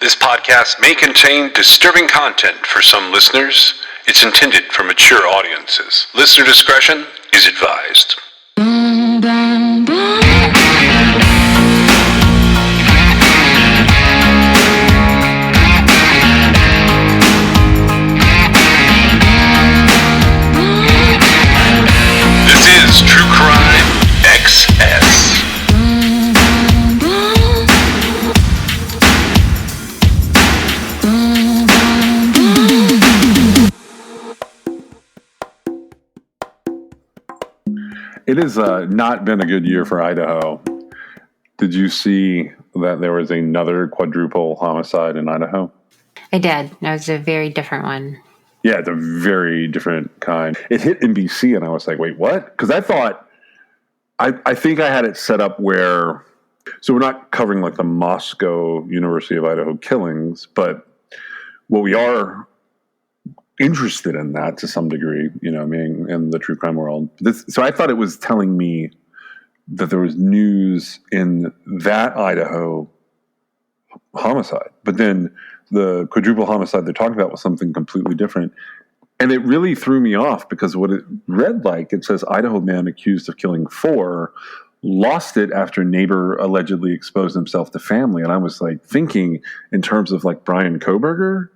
This podcast may contain disturbing content for some listeners. It's intended for mature audiences. Listener discretion is advised. This is True Crime XS. It has not been a good year for Idaho. Did you see that there was another quadruple homicide in Idaho? I did. That was a very different one. Yeah, it's a very different kind. It hit NBC, and I was like, wait, what? Because I thought, I think I had it set up where, so we're not covering like the Moscow University of Idaho killings, but what we are interested in that to some degree, you know, being in the true crime world. So I thought it was telling me that there was news in that Idaho homicide, but then the quadruple homicide they're talking about was something completely different. And it really threw me off because what it read like, it says Idaho man accused of killing 4 lost it after neighbor allegedly exposed himself to family. And I was like thinking in terms of like Brian Koberger.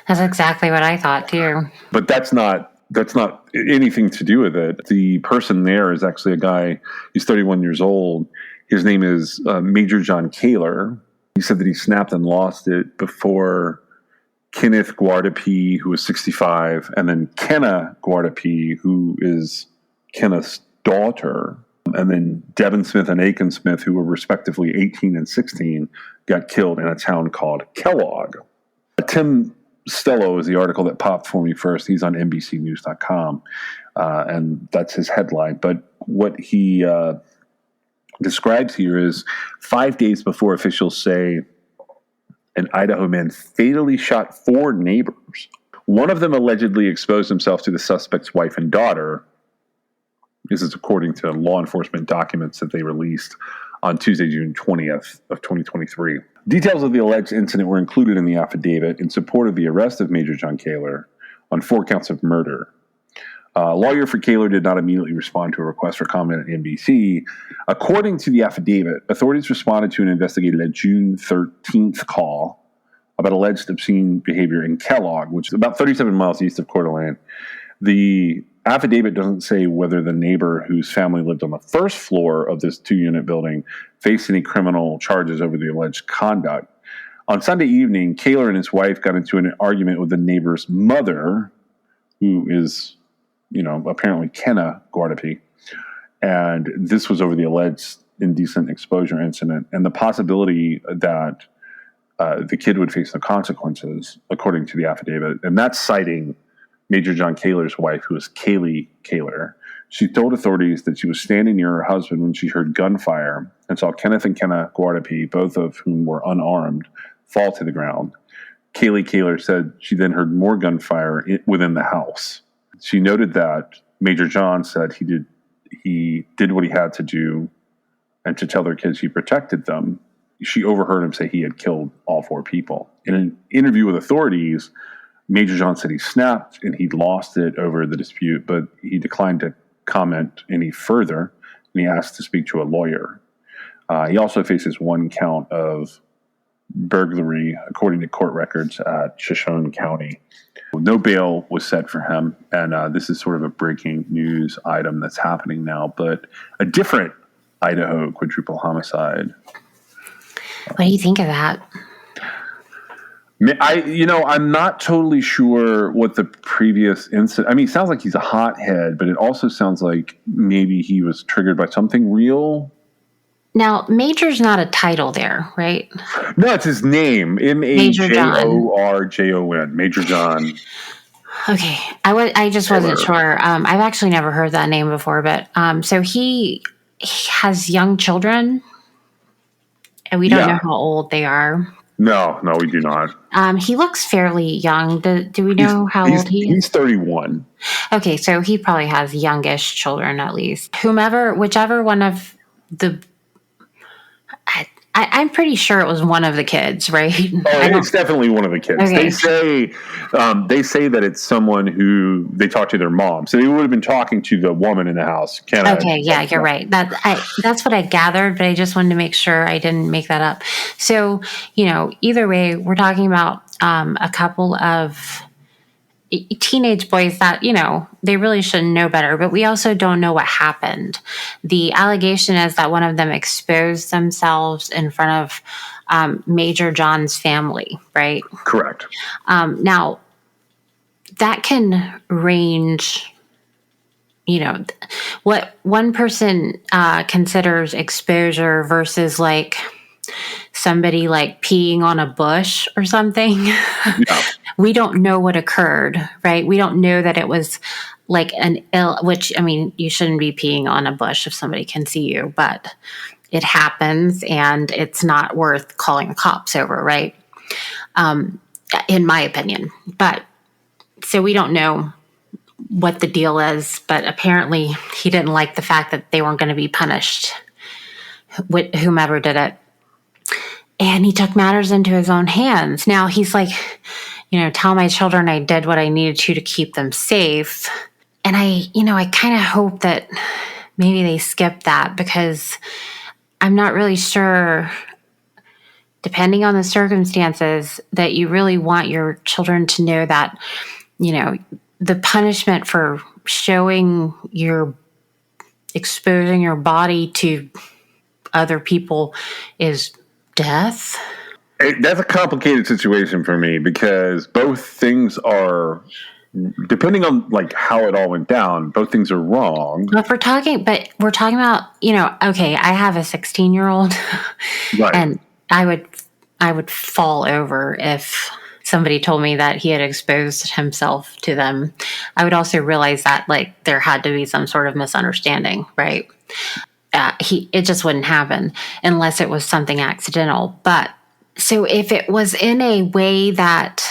That's exactly what I thought too. But that's not anything to do with it. The person there is actually a guy, he's 31 years old. His name is Major John Kaler. He said that he snapped and lost it before Kenneth Guardapee, who was 65, and then Kenna Guardapee, who is Kenneth's daughter, and then Devin Smith and Aiken Smith, who were respectively 18 and 16, got killed in a town called Kellogg. Tim Stello is the article that popped for me first. He's on NBCnews.com, and that's his headline. But what he describes here is 5 days before officials say an Idaho man fatally shot 4 neighbors. One of them allegedly exposed himself to the suspect's wife and daughter. This is according to law enforcement documents that they released on Tuesday, June 20th of 2023. Details of the alleged incident were included in the affidavit in support of the arrest of Major John Kaler on 4 counts of murder. A lawyer for Kaler did not immediately respond to a request for comment at NBC. According to the affidavit, authorities responded to and investigated a June 13th call about alleged obscene behavior in Kellogg, which is about 37 miles east of Coeur d'Alene. The affidavit doesn't say whether the neighbor whose family lived on the first floor of this 2-unit building faced any criminal charges over the alleged conduct. On Sunday evening, Kaler and his wife got into an argument with the neighbor's mother, who is, you know, apparently Kenna Guardapee. And this was over the alleged indecent exposure incident and the possibility that the kid would face no consequences, according to the affidavit. And that's citing Major John Kaler's wife, who is Kaylee Kaler. She told authorities that she was standing near her husband when she heard gunfire and saw Kenneth and Kenna Guardapee, both of whom were unarmed, fall to the ground. Kaylee Kaler said she then heard more gunfire within the house. She noted that Major John said he did what he had to do and to tell their kids he protected them. She overheard him say he had killed all 4 people. In an interview with authorities, Major John said he snapped and he'd lost it over the dispute, but he declined to comment any further, and he asked to speak to a lawyer. He also faces 1 count of burglary, according to court records at Shoshone County. No bail was set for him, and this is sort of a breaking news item that's happening now, but a different Idaho quadruple homicide. What do you think of that? I'm not totally sure what the previous incident. I mean, it sounds like he's a hothead, but it also sounds like maybe he was triggered by something real. Now, Major's not a title there, right? No, it's his name. Majorjon. Major John. Okay, I just wasn't sure. I've actually never heard that name before, but so he has young children, and we don't know how old they are. No, we do not. He looks fairly young. Do we know how old he is? He's 31. Okay, so he probably has youngish children at least. Whichever one of the... I'm pretty sure it was one of the kids, right? Oh, it's definitely one of the kids. Okay. They say that it's someone who they talked to their mom, so they would have been talking to the woman in the house. Okay, yeah, you're right. That's what I gathered, but I just wanted to make sure I didn't make that up. So, either way, we're talking about a couple of teenage boys that, they really should know better, but we also don't know what happened. The allegation is that one of them exposed themselves in front of Major John's family, right? Correct. Now, that can range, what one person considers exposure versus like somebody like peeing on a bush or something. Yeah. We don't know what occurred, right? We don't know that it was like which, I mean, you shouldn't be peeing on a bush if somebody can see you, but it happens and it's not worth calling the cops over, right? In my opinion. But so we don't know what the deal is, but apparently he didn't like the fact that they weren't going to be punished with whomever did it. And he took matters into his own hands. Now he's like, tell my children I did what I needed to keep them safe. And I kind of hope that maybe they skip that, because I'm not really sure, depending on the circumstances, that you really want your children to know that, the punishment for exposing your body to other people is death. That's a complicated situation for me, because both things are, depending on like how it all went down, both things are wrong. But we're talking about, okay, I have a 16-year-old, Right. And I would fall over if somebody told me that he had exposed himself to them. I would also realize that like there had to be some sort of misunderstanding, right? It just wouldn't happen unless it was something accidental. But so if it was in a way that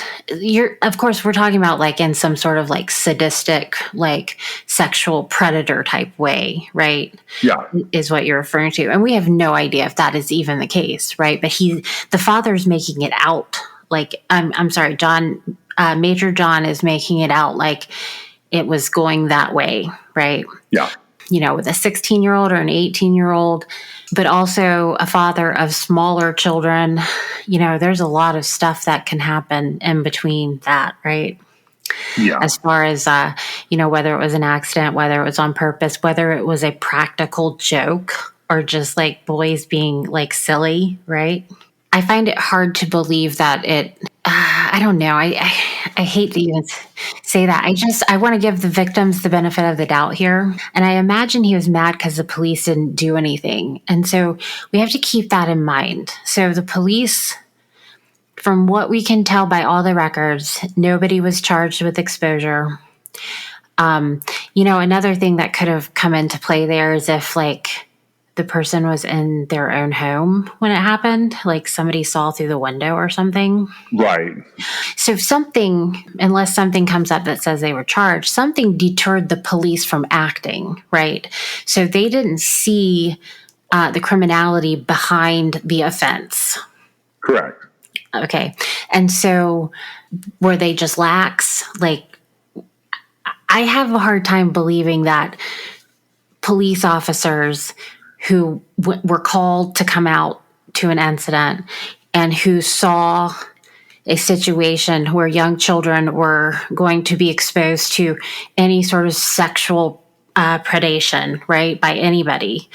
of course we're talking about like in some sort of like sadistic, like sexual predator type way, right? Yeah. Is what you're referring to. And we have no idea if that is even the case, right? But the father's making it out like, I'm sorry, Major John is making it out like it was going that way, right? Yeah. With a 16-year-old or an 18-year-old, but also a father of smaller children, there's a lot of stuff that can happen in between that, right? Yeah. As far as, whether it was an accident, whether it was on purpose, whether it was a practical joke or just like boys being like silly, right? I find it hard to believe that I don't know. I hate to even say that. I want to give the victims the benefit of the doubt here. And I imagine he was mad because the police didn't do anything. And so we have to keep that in mind. So the police, from what we can tell by all the records, nobody was charged with exposure. Another thing that could have come into play there is if like the person was in their own home when it happened, like somebody saw through the window or something. Right. So unless something comes up that says they were charged, something deterred the police from acting, right? So they didn't see the criminality behind the offense. Correct. Okay. And so were they just lax? Like, I have a hard time believing that police officers who were called to come out to an incident and who saw a situation where young children were going to be exposed to any sort of sexual predation, right, by anybody.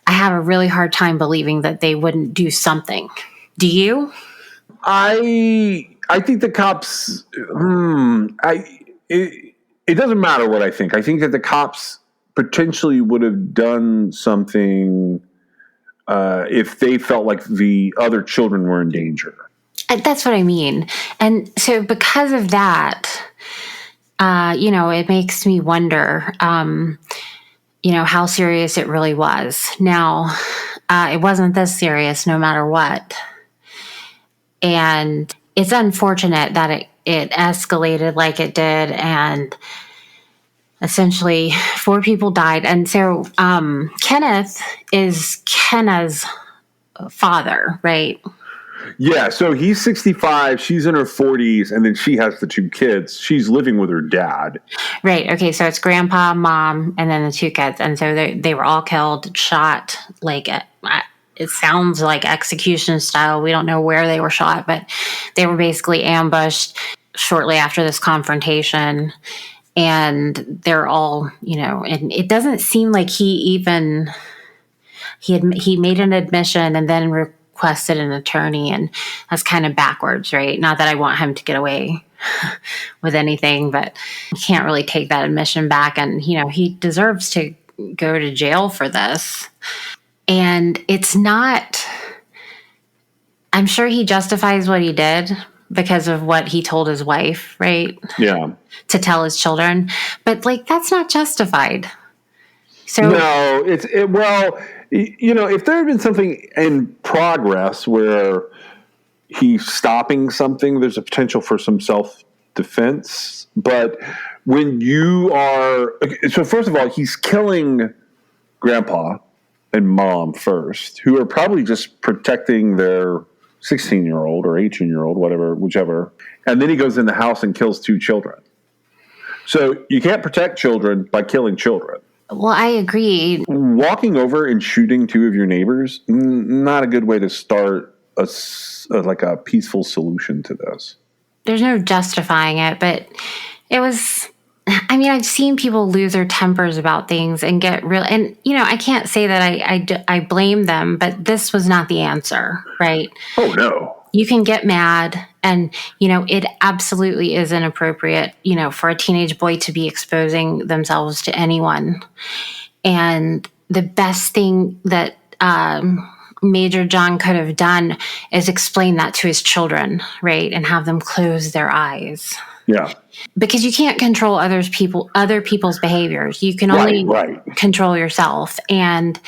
I have a really hard time believing that they wouldn't do something. Do you? I think the cops. It doesn't matter what I think. I think that the cops potentially would have done something if they felt like the other children were in danger. That's what I mean. And so because of that, it makes me wonder, how serious it really was. Now, it wasn't this serious no matter what. And it's unfortunate that it escalated like it did, and essentially 4 people died. And so Kenneth is Kenna's father, right? Yeah, so he's 65, she's in her 40s, and then she has the 2 kids. She's living with her dad. Right. Okay. So it's grandpa, mom, and then the 2 kids. And so they were all killed, shot, like it sounds like execution style. We don't know where they were shot, but they were basically ambushed shortly after this confrontation. And they're all, and it doesn't seem like he made an admission and then requested an attorney, and that's kind of backwards, right? Not that I want him to get away with anything, but you can't really take that admission back. And, he deserves to go to jail for this. And it's not, I'm sure he justifies what he did because of what he told his wife, right? Yeah. To tell his children. But that's not justified. So no, well, if there had been something in progress where he's stopping something, there's a potential for some self-defense. But when you are, so first of all, he's killing grandpa and mom first, who are probably just protecting their 16-year-old or 18-year-old, whatever, whichever. And then he goes in the house and kills 2 children. So you can't protect children by killing children. Well, I agree. Walking over and shooting 2 of your neighbors, not a good way to start a peaceful solution to this. There's no justifying it, but it was, I've seen people lose their tempers about things and get real, and, I can't say that I blame them, but this was not the answer, right? Oh, no. You can get mad and, it absolutely is inappropriate, for a teenage boy to be exposing themselves to anyone. And the best thing that Major John could have done is explain that to his children, right? And have them close their eyes. Yeah. Because you can't control other people's behaviors. You can only control yourself. And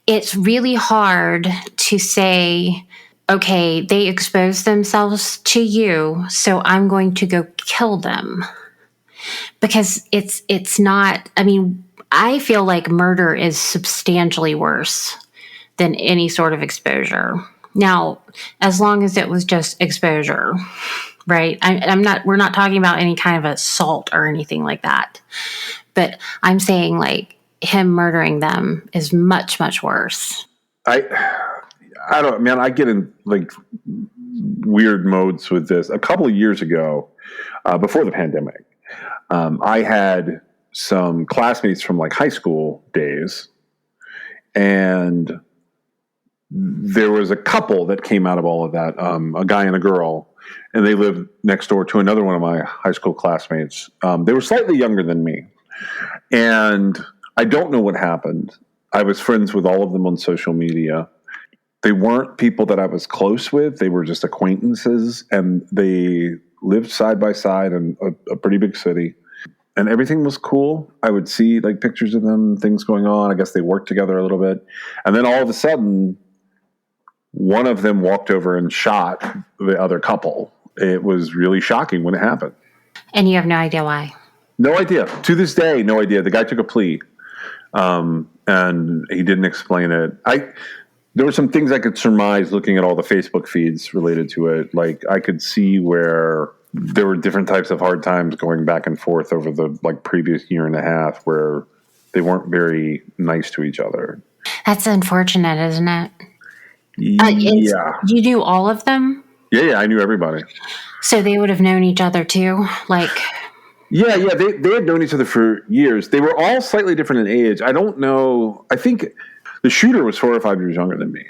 it's really hard to say, okay, they exposed themselves to you, so I'm going to go kill them. Because it's not, I feel like murder is substantially worse than any sort of exposure. Now, as long as it was just exposure, right? We're not talking about any kind of assault or anything like that. But I'm saying him murdering them is much, much worse. I don't, man, I get in weird modes with this. A couple of years ago, before the pandemic, I had some classmates from high school days, and there was a couple that came out of all of that, a guy and a girl, and they lived next door to another one of my high school classmates. They were slightly younger than me, and I don't know what happened. I was friends with all of them on social media. They weren't people that I was close with. They were just acquaintances, and they lived side by side in a pretty big city, and everything was cool. I would see pictures of them, things going on. I guess they worked together a little bit. And then all of a sudden, one of them walked over and shot the other couple. It was really shocking when it happened. And you have no idea why? No idea. To this day, no idea. The guy took a plea, and he didn't explain it. There were some things I could surmise looking at all the Facebook feeds related to it. I could see where there were different types of hard times going back and forth over the previous year and a half where they weren't very nice to each other. That's unfortunate, isn't it? Yeah. You knew all of them? Yeah, I knew everybody. So they would have known each other too? Yeah, they had known each other for years. They were all slightly different in age. I don't know. I think the shooter was 4 or 5 years younger than me.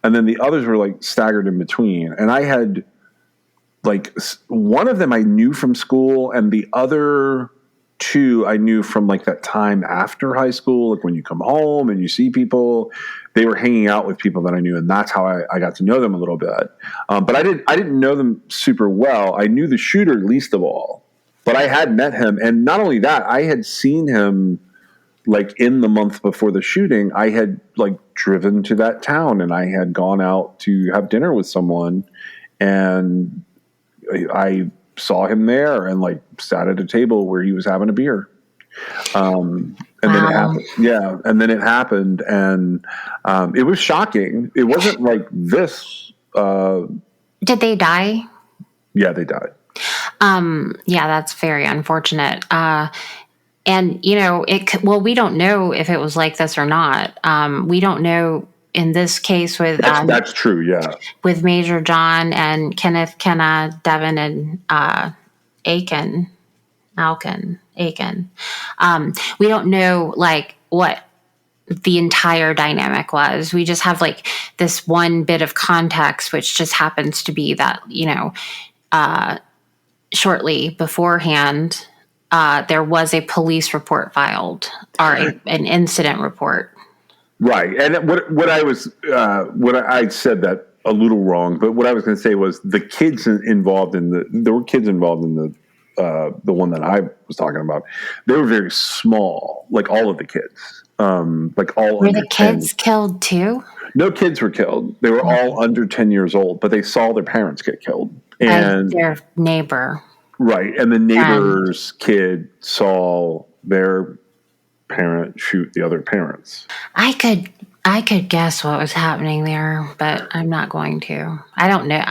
And then the others were staggered in between. And I had one of them I knew from school, and the other 2 I knew from that time after high school, when you come home and you see people. They were hanging out with people that I knew, and that's how I got to know them a little bit. But I didn't know them super well. I knew the shooter least of all, but I had met him, and not only that, I had seen him in the month before the shooting. I had driven to that town, and I had gone out to have dinner with someone, and I saw him there and sat at a table where he was having a beer. And then it happened. Yeah. And then it happened. And it was shocking. It wasn't like this. Did they die? Yeah, they died. Yeah, that's very unfortunate. And, we don't know if it was like this or not. We don't know in this case with... That's true, yeah. With Major John and Kenneth, Kenna, Devin, and Aiken. We don't know, what the entire dynamic was. We just have, this one bit of context, which just happens to be that, shortly beforehand, there was a police report filed, or an incident report. Right. And what I said that a little wrong, but what I was going to say was there were kids involved in the one that I was talking about. They were very small, like all of the kids. Were the kids 10. Killed too? No kids were killed. They were all under 10 years old, but they saw their parents get killed. And their neighbor. Right. And the neighbor's kid saw their parent shoot the other parents. I could guess what was happening there, but I'm not going to. I don't know.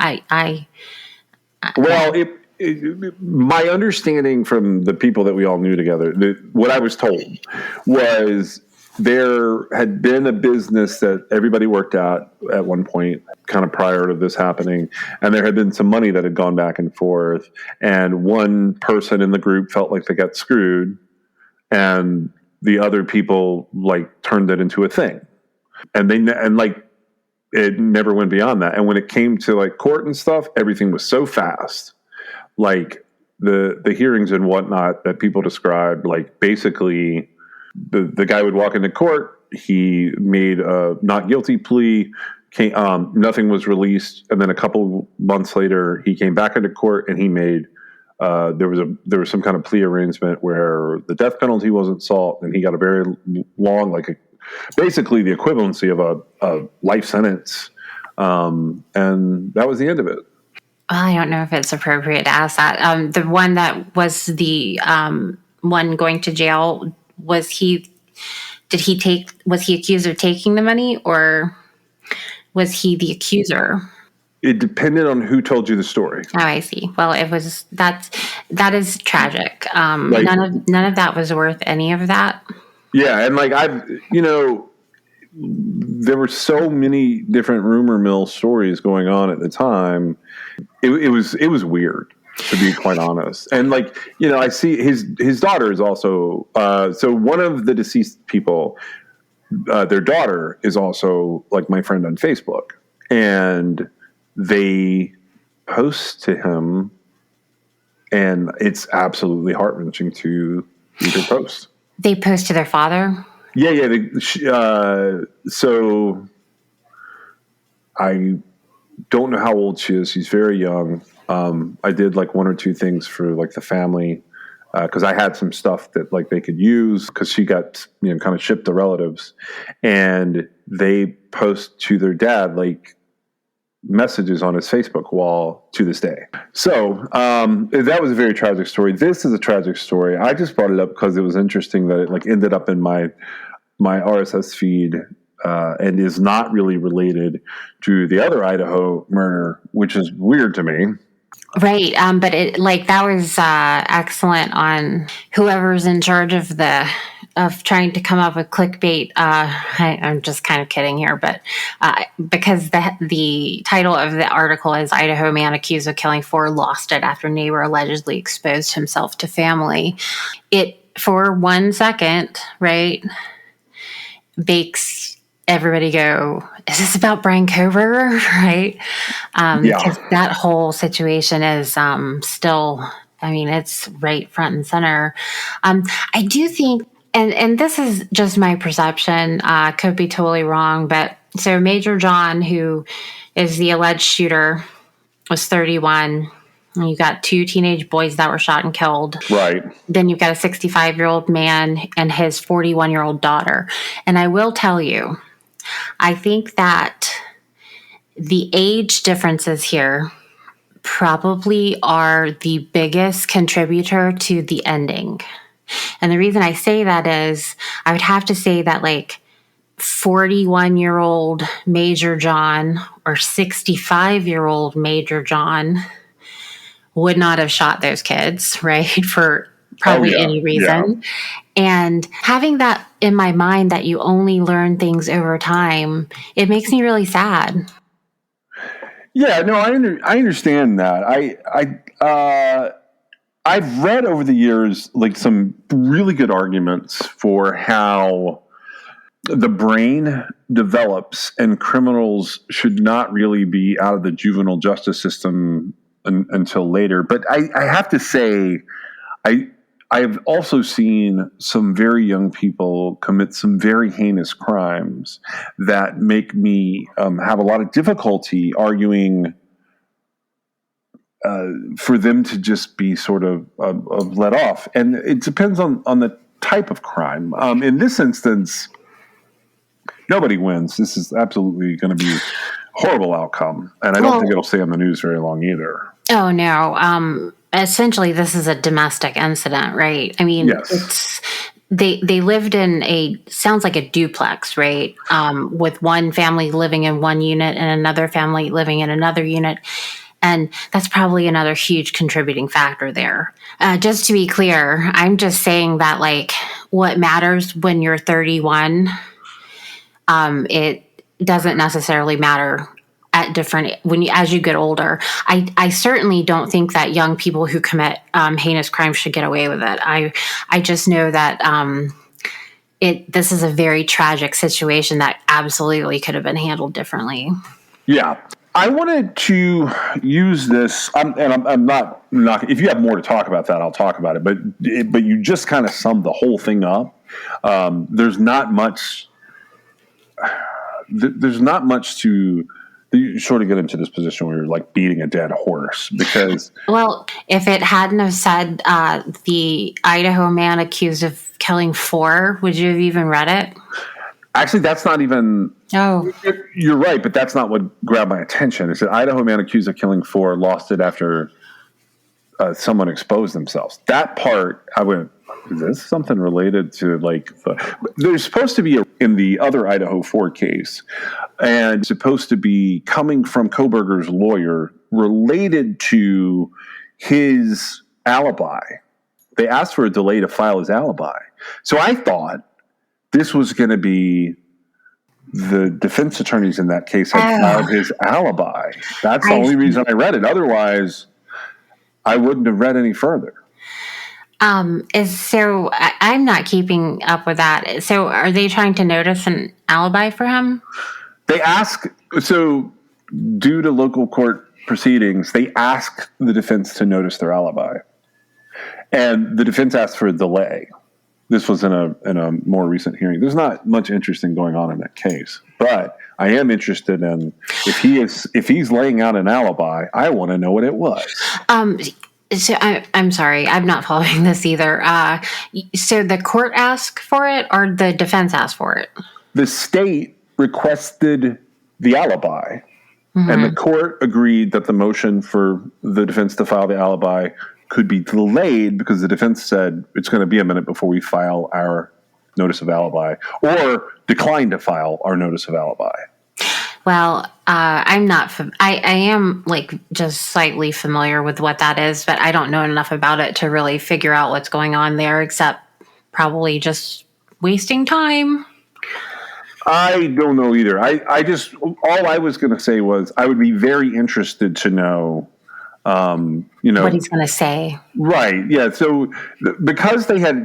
My understanding from the people that we all knew together, what I was told was there had been a business that everybody worked at one point, kind of prior to this happening, and there had been some money that had gone back and forth, and one person in the group felt like they got screwed, and the other people turned it into a thing, and it never went beyond that. And when it came to court and stuff, everything was so fast. The hearings and whatnot that people described, basically the guy would walk into court, he made a not guilty plea, nothing was released, and then a couple months later he came back into court and he made there was some kind of plea arrangement where the death penalty wasn't sought, and he got a very long, basically the equivalency of a life sentence, and that was the end of it. I don't know if it's appropriate to ask that. The one that was the one going to jail, was he accused of taking the money, or was he the accuser? It depended on who told you the story. Oh, I see. Well, that is tragic. None of that was worth any of that. Yeah. And there were so many different rumor mill stories going on at the time. It was weird, to be quite honest. And I see his daughter is also, so one of the deceased people, their daughter is also my friend on Facebook, and they post to him, and it's absolutely heart-wrenching to read their post. They post to their father? Yeah. So I don't know how old she is. She's very young. I did one or two things for the family, because I had some stuff that they could use, because she got kind of shipped to relatives, and they post to their dad messages on his Facebook wall to this day. So that was a very tragic story. This is a tragic story. I just brought it up because it was interesting that it ended up in my RSS feed, and is not really related to the other Idaho murder, which is weird to me. Right. But it that was excellent on whoever's in charge of trying to come up with clickbait. I'm just kind of kidding here, but because the title of the article is "Idaho Man Accused of Killing 4 Lost It After Neighbor Allegedly Exposed Himself to Family," it for 1 second, right, makes everybody go, is this about Brian Kohberger? Right? Because that whole situation is still, it's right front and center. I do think, and this is just my perception, could be totally wrong, but so Major John, who is the alleged shooter, was 31. And you got 2 teenage boys that were shot and killed. Right. Then you've got a 65-year-old man and his 41-year-old daughter. And I will tell you, I think that the age differences here probably are the biggest contributor to the ending. And the reason I say that is I would have to say that like 41-year-old Major John or 65-year-old Major John would not have shot those kids, right? For probably any reason. And having that in my mind that you only learn things over time, it makes me really sad. Yeah, no, I understand that. I've read over the years like some really good arguments for how the brain develops and criminals should not really be out of the juvenile justice system until later. But I have to say, I've also seen some very young people commit some very heinous crimes that make me have a lot of difficulty arguing for them to just be sort of let off. And it depends on the type of crime. In this instance, nobody wins. This is absolutely going to be a horrible outcome. And I don't think it'll stay on the news very long either. Oh, no. Essentially, this is a domestic incident, right? I mean, yes. They lived in sounds like a duplex, right? With one family living in one unit and another family living in another unit. And that's probably another huge contributing factor there. Just to be clear, I'm just saying that like what matters when you're 31, it doesn't necessarily matter at different as you get older. I certainly don't think that young people who commit heinous crimes should get away with it. I just know that this is a very tragic situation that absolutely could have been handled differently. Yeah. I wanted to use this, I'm not. If you have more to talk about that, I'll talk about it. But you just kind of summed the whole thing up. There's not much. There's not much to. You sort of get into this position where you're like beating a dead horse because. Well, if it hadn't have said the Idaho man accused of killing 4, would you have even read it? Actually, that's not even. Oh, you're right, but that's not what grabbed my attention. It said Idaho man accused of killing 4 lost it after someone exposed themselves. That part, I went, is this something related to like there's supposed to be in the other Idaho 4 case, and supposed to be coming from Kohberger's lawyer related to his alibi. They asked for a delay to file his alibi, so I thought this was going to be the defense attorneys in that case had filed his alibi. That's the only reason I read it. Otherwise, I wouldn't have read any further. So I'm not keeping up with that. So are they trying to notice an alibi for him? They ask, so due to local court proceedings, they ask the defense to notice their alibi. And the defense asked for a delay. This was in a more recent hearing. There's not much interesting going on in that case, but I am interested in if he's laying out an alibi. I want to know what it was. So I'm sorry, I'm not following this either. So the court asked for it, or the defense asked for it? The state requested the alibi, and the court agreed that the motion for the defense to file the alibi could be delayed because the defense said it's going to be a minute before we file our notice of alibi, or decline to file our notice of alibi. Well, I'm not. I am like just slightly familiar with what that is, but I don't know enough about it to really figure out what's going on there, except probably just wasting time. I don't know either. I just all I was going to say was I would be very interested to know. What he's going to say. Right. Yeah. So because they had,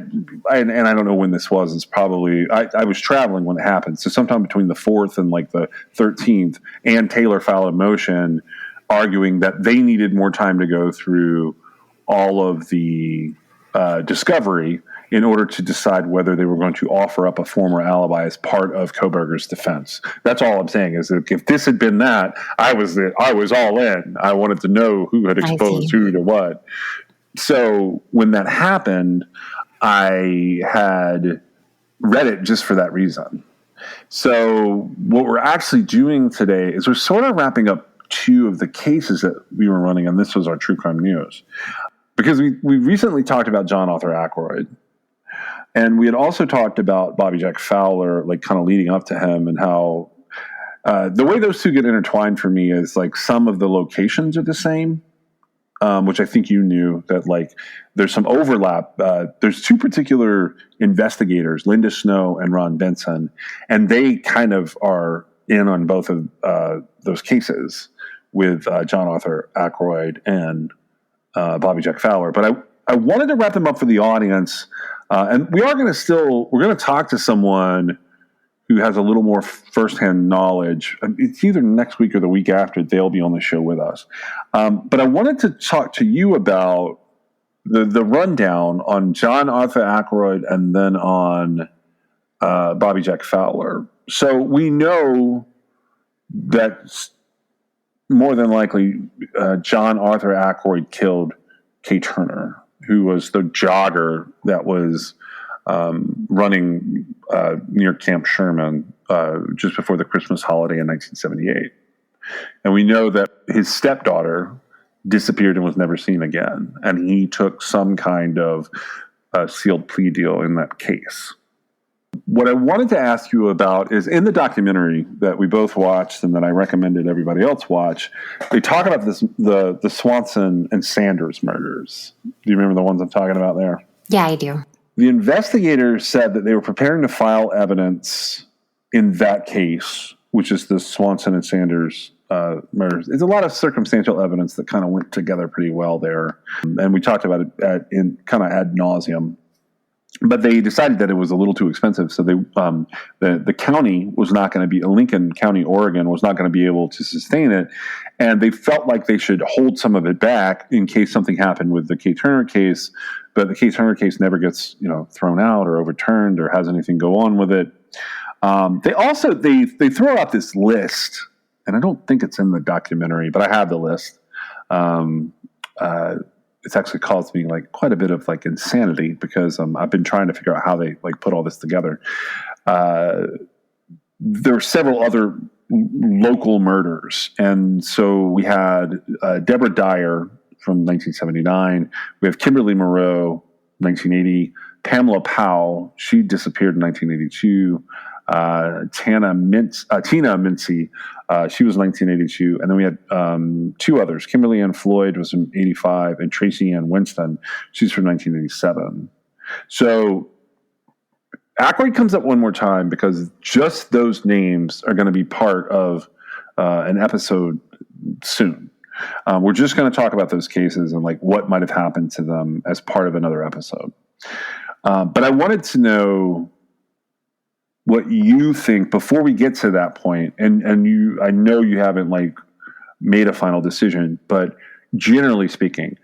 and I don't know when this was, it's probably, I was traveling when it happened. So sometime between the 4th and like the 13th, Ann Taylor filed a motion arguing that they needed more time to go through all of the discovery in order to decide whether they were going to offer up a former alibi as part of Kohberger's defense. That's all I'm saying is that if this had been that, I was all in. I wanted to know who had exposed who to what. So when that happened, I had read it just for that reason. So what we're actually doing today is we're sort of wrapping up 2 of the cases that we were running, and this was our True Crime News. Because we recently talked about John Arthur Ackroyd. And we had also talked about Bobby Jack Fowler, like kind of leading up to him, and how the way those two get intertwined for me is like some of the locations are the same, which I think you knew that like there's some overlap. There's two particular investigators, Linda Snow and Ron Benson, and they kind of are in on both of those cases with John Arthur Ackroyd and Bobby Jack Fowler. But I wanted to wrap them up for the audience. And we're going to talk to someone who has a little more firsthand knowledge. It's either next week or the week after they'll be on the show with us. But I wanted to talk to you about the rundown on John Arthur Ackroyd and then on Bobby Jack Fowler. So we know that more than likely John Arthur Ackroyd killed Kay Turner, who was the jogger that was running near Camp Sherman just before the Christmas holiday in 1978. And we know that his stepdaughter disappeared and was never seen again. And he took some kind of sealed plea deal in that case. What I wanted to ask you about is in the documentary that we both watched and that I recommended everybody else watch, they talk about the Swanson and Sanders murders. Do you remember the ones I'm talking about there? Yeah, I do. The investigators said that they were preparing to file evidence in that case, which is the Swanson and Sanders murders. It's a lot of circumstantial evidence that kind of went together pretty well there. And we talked about it in kind of ad nauseum. But they decided that it was a little too expensive, so the county was not going to be, Lincoln County, Oregon, was not going to be able to sustain it, and they felt like they should hold some of it back in case something happened with the Kay Turner case. But the Kay Turner case never gets thrown out or overturned or has anything go on with it. They also they throw out this list, and I don't think it's in the documentary, but I have the list. It's actually caused me like quite a bit of like insanity because I've been trying to figure out how they like put all this together. There are several other local murders, and so we had Deborah Dyer from 1979. We have Kimberly Moreau, 1980. Pamela Powell, she disappeared in 1982. Tina Mincy, she was 1982. And then we had two others. Kimberly Ann Floyd was from 85, and Tracy Ann Winston, she's from 1987. So Ackroyd comes up one more time because just those names are going to be part of an episode soon. We're just going to talk about those cases and like what might have happened to them as part of another episode. But I wanted to know what you think before we get to that point. And I know you haven't like made a final decision, but generally speaking,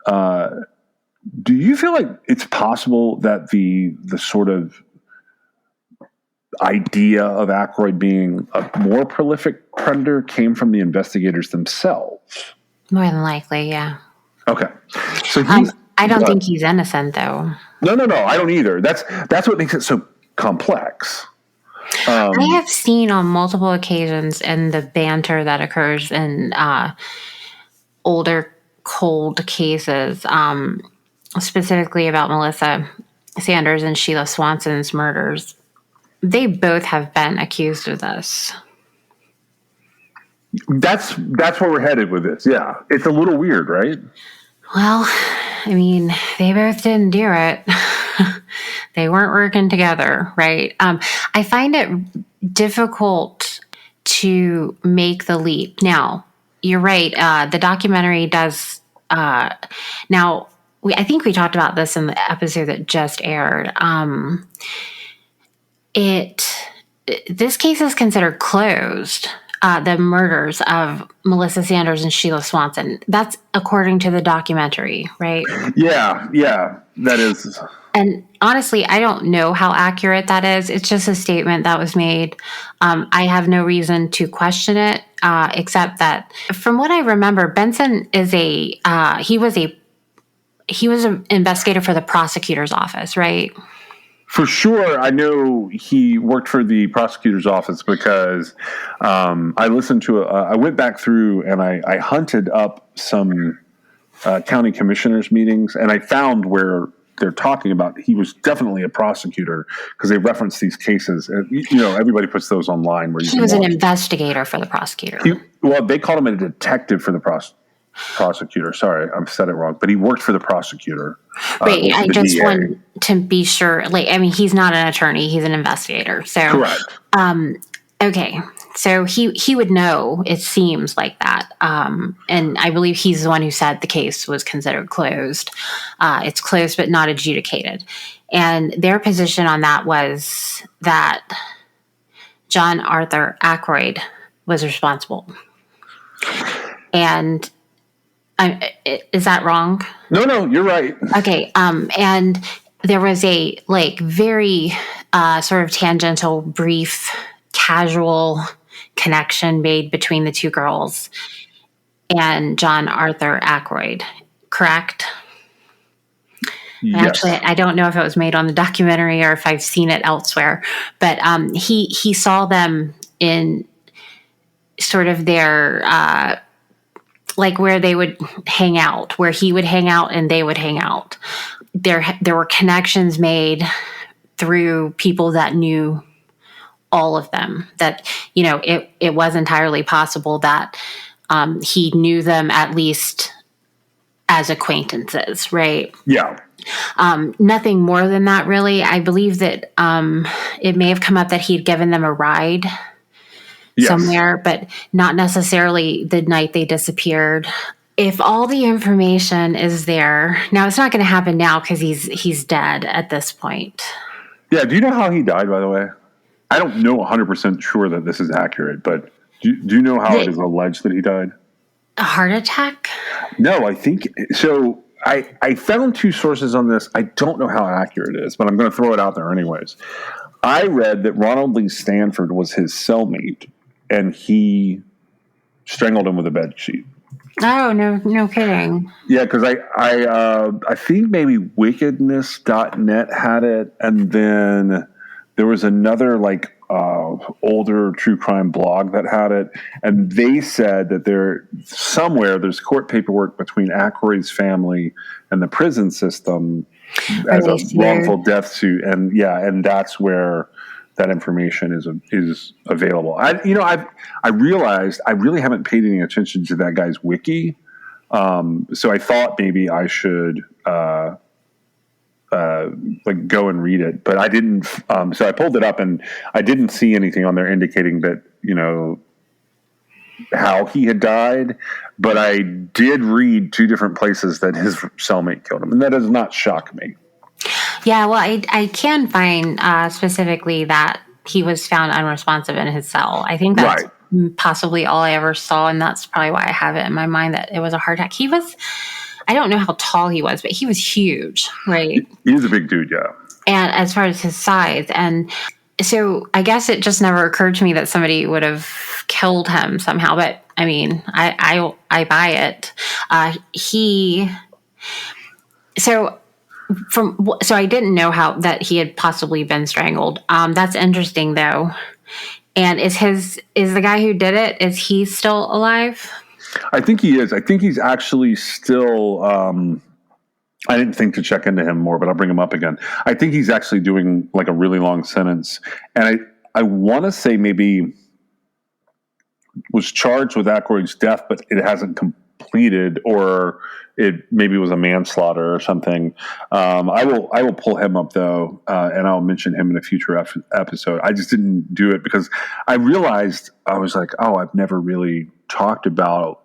do you feel like it's possible that the sort of idea of Ackroyd being a more prolific predator came from the investigators themselves? More than likely, yeah. Okay. So I don't think he's innocent, though. No, I don't either. That's what makes it so complex. I have seen on multiple occasions in the banter that occurs in older cold cases, specifically about Melissa Sanders and Sheila Swanson's murders. They both have been accused of this. That's where we're headed with this. Yeah. It's a little weird, right? Well, I mean, they both didn't do it. They weren't working together, right? I find it difficult to make the leap. Now, you're right. The documentary does. I think we talked about this in the episode that just aired. This case is considered closed. The murders of Melissa Sanders and Sheila Swanson. That's according to the documentary, right? Yeah, that is. And honestly, I don't know how accurate that is. It's just a statement that was made. I have no reason to question it, except that from what I remember, Benson is he was an investigator for the prosecutor's office, right? For sure, I know he worked for the prosecutor's office because I listened to I went back through and I hunted up some county commissioners meetings, and I found where they're talking about, he was definitely a prosecutor because they reference these cases. And, everybody puts those online. Where he was an investigator for the prosecutor. They called him a detective for the prosecutor. Sorry, I've said it wrong. But he worked for the prosecutor. Right. I just want to be sure. He's not an attorney. He's an investigator. So correct. Okay. So he would know, it seems like that. And I believe he's the one who said the case was considered closed. It's closed but not adjudicated. And their position on that was that John Arthur Ackroyd was responsible. And is that wrong? No, you're right. Okay. And there was a very sort of tangential, brief, casual connection made between the two girls and John Arthur Ackroyd, correct? Yes. Actually, I don't know if it was made on the documentary or if I've seen it elsewhere, but he saw them in sort of their where they would hang out, where he would hang out and they would hang out. There were connections made through people that knew all of them, that, it was entirely possible that he knew them at least as acquaintances, right? Yeah. Nothing more than that, really. I believe that it may have come up that he'd given them a ride somewhere, but not necessarily the night they disappeared. If all the information is there, now it's not going to happen now because he's dead at this point. Yeah. Do you know how he died, by the way? I don't know 100% sure that this is accurate, but do you know how it is alleged that he died? A heart attack? No, I think so. I found two sources on this. I don't know how accurate it is, but I'm going to throw it out there anyways. I read that Ronald Lee Stanford was his cellmate, and he strangled him with a bed sheet. Oh, no kidding. Yeah, because I think maybe wickedness.net had it, and then there was another older true crime blog that had it, and they said that there's court paperwork between Ackroyd's family and the prison system as a wrongful death suit, and that's where that information is available. I realized I really haven't paid any attention to that guy's wiki, so I thought maybe I should go and read it, but I didn't. So I pulled it up, and I didn't see anything on there indicating that how he had died. But I did read two different places that his cellmate killed him, and that does not shock me. Yeah, well, I can find specifically that he was found unresponsive in his cell. I think that's possibly all I ever saw, and that's probably why I have it in my mind that it was a heart attack. He was. I don't know how tall he was, but he was huge, right? He was a big dude, yeah. And as far as his size. And so I guess it just never occurred to me that somebody would have killed him somehow. But I mean, I buy it. So I didn't know that he had possibly been strangled. That's interesting though. And is the guy who did it, is he still alive? I think he is. I think he's actually still. I didn't think to check into him more, but I'll bring him up again. I think he's actually doing a really long sentence, and I want to say maybe was charged with Ackroyd's death, but it hasn't completed, or it maybe was a manslaughter or something. I will pull him up though, and I'll mention him in a future episode. I just didn't do it because I realized I was like, oh, I've never really talked about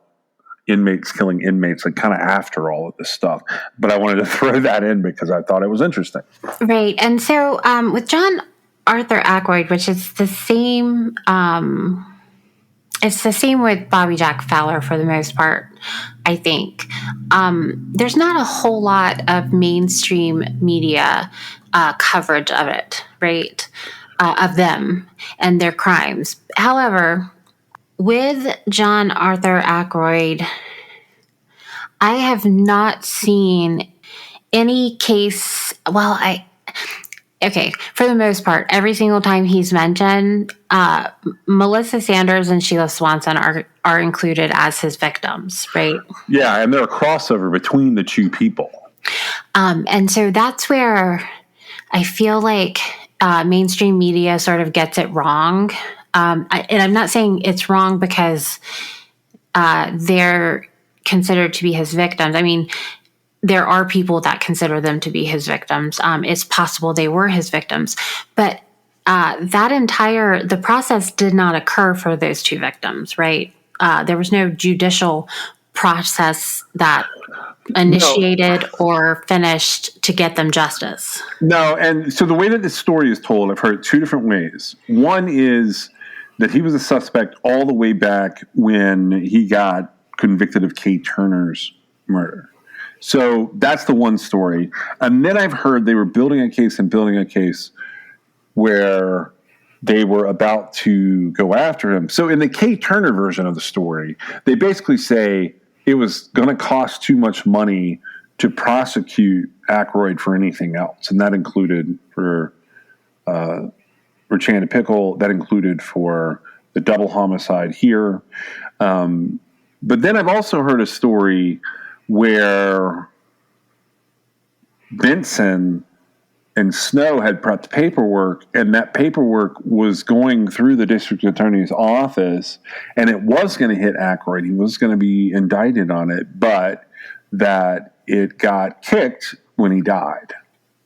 inmates killing inmates kind of after all of this stuff, but I wanted to throw that in because I thought it was interesting. Right. And so with John Arthur Ackroyd, which is the same, it's the same with Bobby Jack Fowler for the most part, I think. There's not a whole lot of mainstream media coverage of it, right? Of them and their crimes. However, with John Arthur Ackroyd, I have not seen any case. Well, for the most part, every single time he's mentioned, Melissa Sanders and Sheila Swanson are included as his victims, right? Yeah, and they're a crossover between the two people. And so that's where I feel like mainstream media sort of gets it wrong. And I'm not saying it's wrong because they're considered to be his victims. I mean, there are people that consider them to be his victims. It's possible they were his victims, but the process did not occur for those two victims, right? There was no judicial process that initiated or finished to get them justice. No, and so the way that this story is told, I've heard it two different ways. One is that he was a suspect all the way back when he got convicted of Kay Turner's murder. So that's the one story. And then I've heard they were building a case where they were about to go after him. So in the Kay Turner version of the story, they basically say it was going to cost too much money to prosecute Aykroyd for anything else. And that included for Richanda Pickle, that included for the double homicide here. But then I've also heard a story where Benson and Snow had prepped paperwork, and that paperwork was going through the district attorney's office, and it was going to hit Aykroyd. He was going to be indicted on it, but that it got kicked when he died.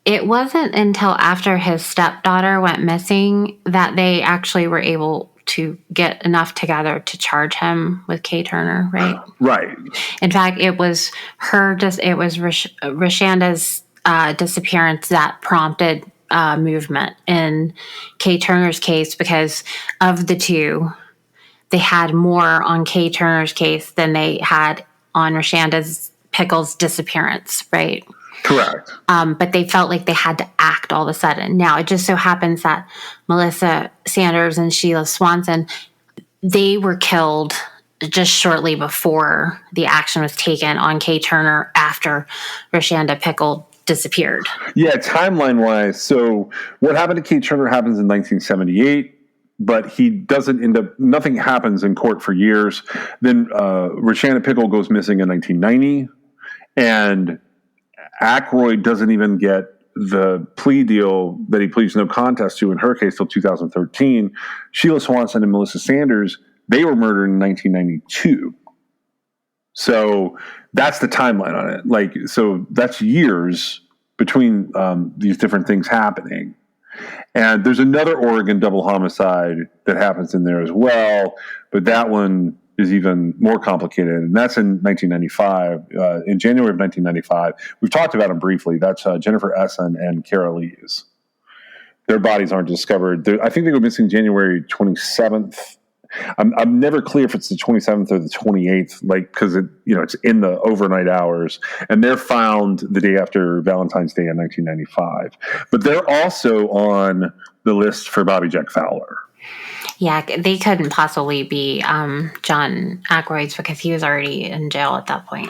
It wasn't until after his stepdaughter went missing that they actually were able to get enough together to charge him with Kay Turner, right? Right. In fact, it was Rishanda's disappearance that prompted movement in Kay Turner's case, because of the two, they had more on Kay Turner's case than they had on Rishanda's Pickle's disappearance, right? Correct. But they felt like they had to act all of a sudden. Now, it just so happens that Melissa Sanders and Sheila Swanson, they were killed just shortly before the action was taken on Kay Turner after Rishanda Pickle disappeared. Yeah, timeline-wise. So what happened to Kay Turner happens in 1978, but he doesn't end up, nothing happens in court for years. Then Rishanda Pickle goes missing in 1990, and Aykroyd doesn't even get the plea deal that he pleads no contest to in her case till 2013. Sheila Swanson and Melissa Sanders, they were murdered in 1992. So that's the timeline on it. Like, so that's years between these different things happening. And there's another Oregon double homicide that happens in there as well, but that one is even more complicated, and that's in 1995. In January of 1995, we've talked about them briefly. That's Jennifer Essen and Kara Lees. Their bodies aren't discovered. I think they go missing January 27th. I'm never clear if it's the 27th or the 28th, like, because it's in the overnight hours, and they're found the day after Valentine's Day in 1995. But they're also on the list for Bobby Jack Fowler. Yeah, they couldn't possibly be John Aykroyd's because he was already in jail at that point.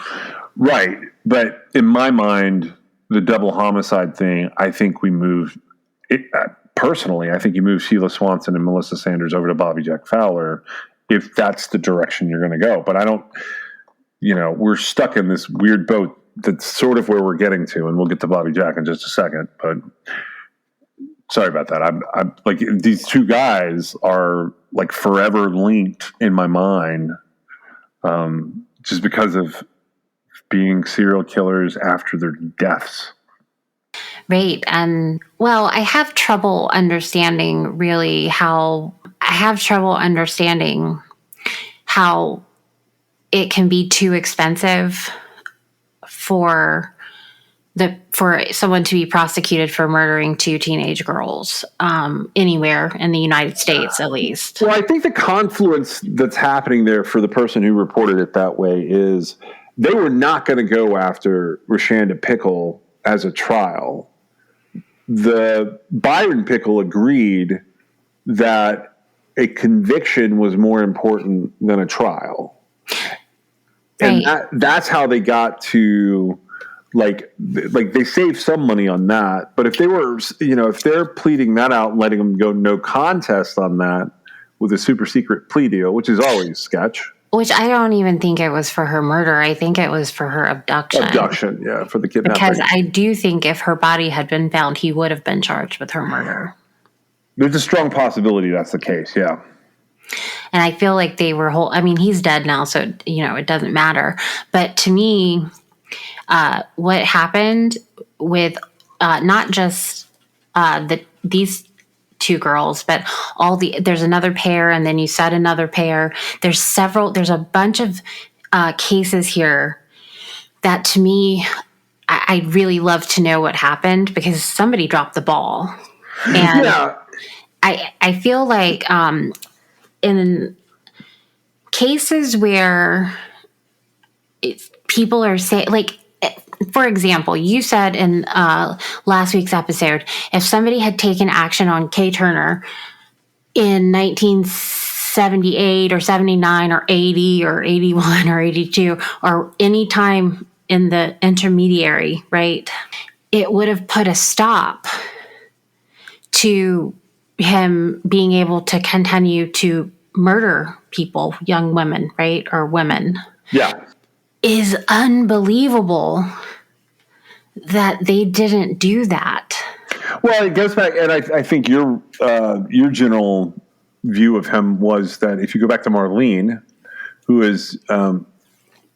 Right. But in my mind, the double homicide thing, I think we moved it. Personally, I think you move Sheila Swanson and Melissa Sanders over to Bobby Jack Fowler if that's the direction you're going to go. But I don't, we're stuck in this weird boat that's sort of where we're getting to, and we'll get to Bobby Jack in just a second. But sorry about that. I'm like, these two guys are like forever linked in my mind, just because of being serial killers after their deaths. Right. And well, I have trouble understanding how it can be too expensive for someone to be prosecuted for murdering two teenage girls anywhere in the United States, at least. Well, I think the confluence that's happening there for the person who reported it that way is they were not going to go after Rishanda Pickle as a trial. The Byron Pickle agreed that a conviction was more important than a trial. Right. And that's how they got to, like they saved some money on that. But if they were, if they're pleading that out and letting them go no contest on that with a super secret plea deal, which is always sketch. Which I don't even think it was for her murder. I think it was for her abduction. Abduction, yeah, for the kidnapping. Because I do think if her body had been found, he would have been charged with her murder. There's a strong possibility that's the case, yeah. And I feel like they were he's dead now, so, it doesn't matter. But to me, what happened with not just these two girls, but there's another pair, and then you said another pair. There's a bunch of cases here that, to me, I'd really love to know what happened, because somebody dropped the ball. And yeah. I feel like in cases where people are saying, like, for example, you said in last week's episode, if somebody had taken action on Kay Turner in 1978 or 79 or 80 or 81 or 82 or any time in the intermediary, right, it would have put a stop to him being able to continue to murder people, young women, right, or women. Yeah. Is unbelievable that they didn't do that. Well, it goes back, and I think your general view of him was that if you go back to Marlene, who is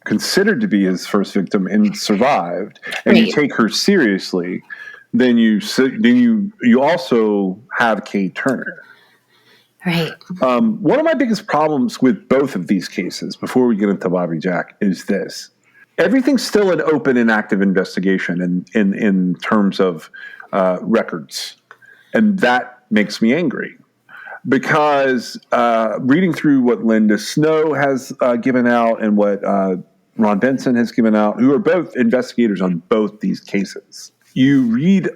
considered to be his first victim and survived, and you take her seriously, then you also have Kay Turner. Right. One of my biggest problems with both of these cases, before we get into Bobby Jack, is this. Everything's still an open and active investigation in terms of records. And that makes me angry. Because reading through what Linda Snow has given out and what Ron Benson has given out, who are both investigators on both these cases, you read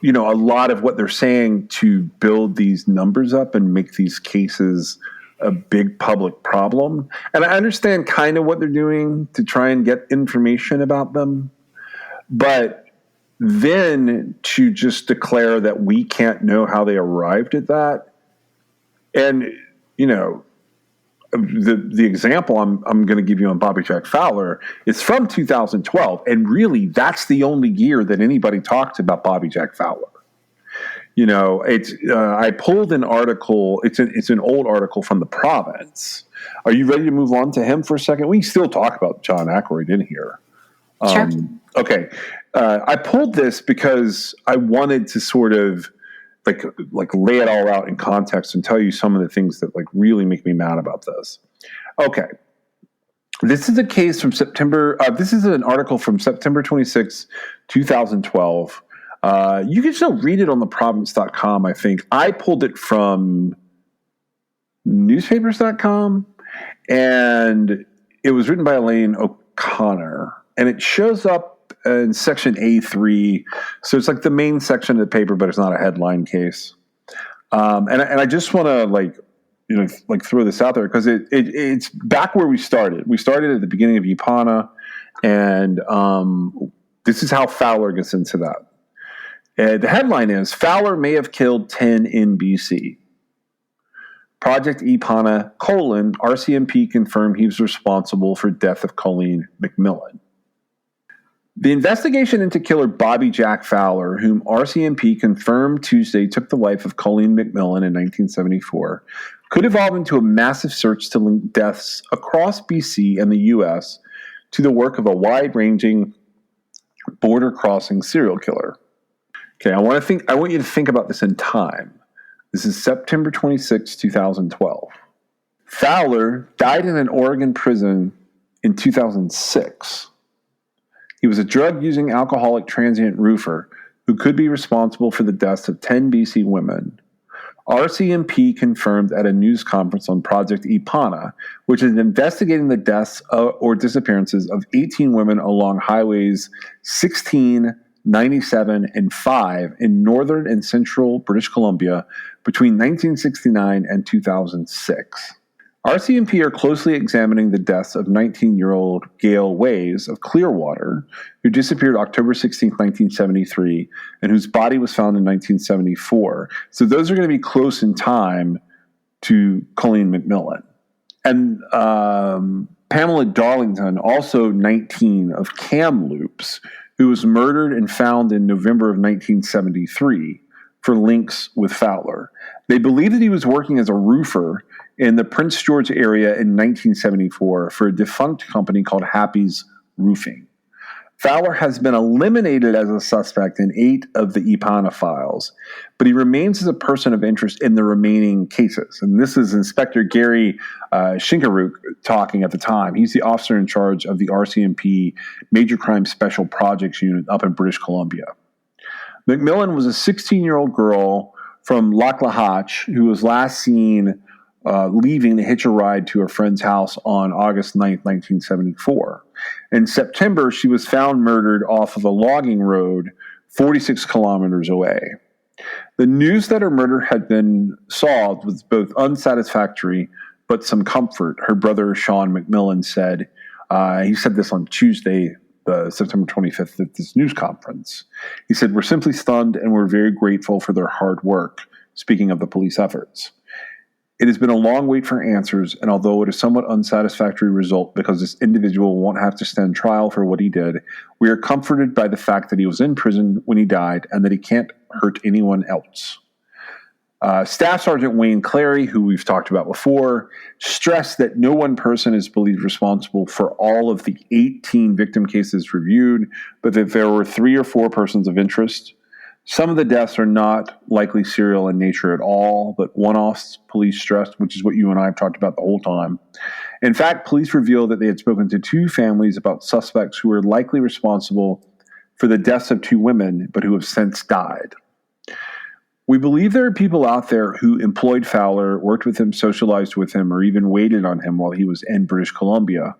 a lot of what they're saying to build these numbers up and make these cases a big public problem. And I understand kind of what they're doing to try and get information about them. But then to just declare that we can't know how they arrived at that. And, the example I'm going to give you on Bobby Jack Fowler is from 2012. And really, that's the only year that anybody talked about Bobby Jack Fowler. I pulled an article. It's an old article from the Province. Are you ready to move on to him for a second? We can still talk about John Aykroyd in here. Sure. Okay. I pulled this because I wanted to sort of like lay it all out in context and tell you some of the things that really make me mad about this. Okay. This is a case from September. This is an article from September 26, 2012. You can still read it on theprovince.com, I think. I pulled it from newspapers.com, and it was written by Elaine O'Connor, and it shows up in section A3. So it's like the main section of the paper, but it's not a headline case. And I just want to throw this out there because it's back where we started. We started at the beginning of Ipana, and this is how Fowler gets into that. The headline is, Fowler may have killed 10 in BC. Project Ipana, RCMP confirmed he was responsible for death of Colleen McMillan. The investigation into killer Bobby Jack Fowler, whom RCMP confirmed Tuesday took the life of Colleen McMillan in 1974, could evolve into a massive search to link deaths across BC and the U.S. to the work of a wide-ranging, border-crossing serial killer. Okay, I want you to think about this in time. This is September 26, 2012. Fowler died in an Oregon prison in 2006. He was a drug-using alcoholic transient roofer who could be responsible for the deaths of 10 BC women. RCMP confirmed at a news conference on Project Ipana, which is investigating the deaths or disappearances of 18 women along highways 16, 97, and 5 in northern and central British Columbia between 1969 and 2006. RCMP are closely examining the deaths of 19-year-old Gail Ways of Clearwater, who disappeared October 16, 1973, and whose body was found in 1974. So those are going to be close in time to Colleen McMillan. And Pamela Darlington, also 19, of Kamloops, who was murdered and found in November of 1973 for links with Fowler. They believe that he was working as a roofer in the Prince George area in 1974 for a defunct company called Happy's Roofing. Fowler has been eliminated as a suspect in 8 of the Ipana files, but he remains as a person of interest in the remaining cases. And this is Inspector Gary Shinkaruk talking at the time. He's the officer in charge of the RCMP Major Crime Special Projects Unit up in British Columbia. McMillan was a 16-year-old girl from Laclahach who was last seen leaving to hitch a ride to her friend's house on August 9th, 1974. In September, she was found murdered off of a logging road 46 kilometers away. The news that her murder had been solved was both unsatisfactory but some comfort, her brother Sean McMillan said. He said this on Tuesday, September 25th, at this news conference. He said, "We're simply stunned and we're very grateful for their hard work," speaking of the police efforts. "It has been a long wait for answers, and although it is somewhat unsatisfactory result because this individual won't have to stand trial for what he did, we are comforted by the fact that he was in prison when he died and that he can't hurt anyone else." Staff Sergeant Wayne Clary, who we've talked about before, stressed that no one person is believed responsible for all of the 18 victim cases reviewed, but that there were 3 or 4 persons of interest. Some of the deaths are not likely serial in nature at all, but one-offs, police stressed, which is what you and I have talked about the whole time. In fact, police revealed that they had spoken to 2 families about suspects who were likely responsible for the deaths of 2 women, but who have since died. We believe there are people out there who employed Fowler, worked with him, socialized with him, or even waited on him while he was in British Columbia.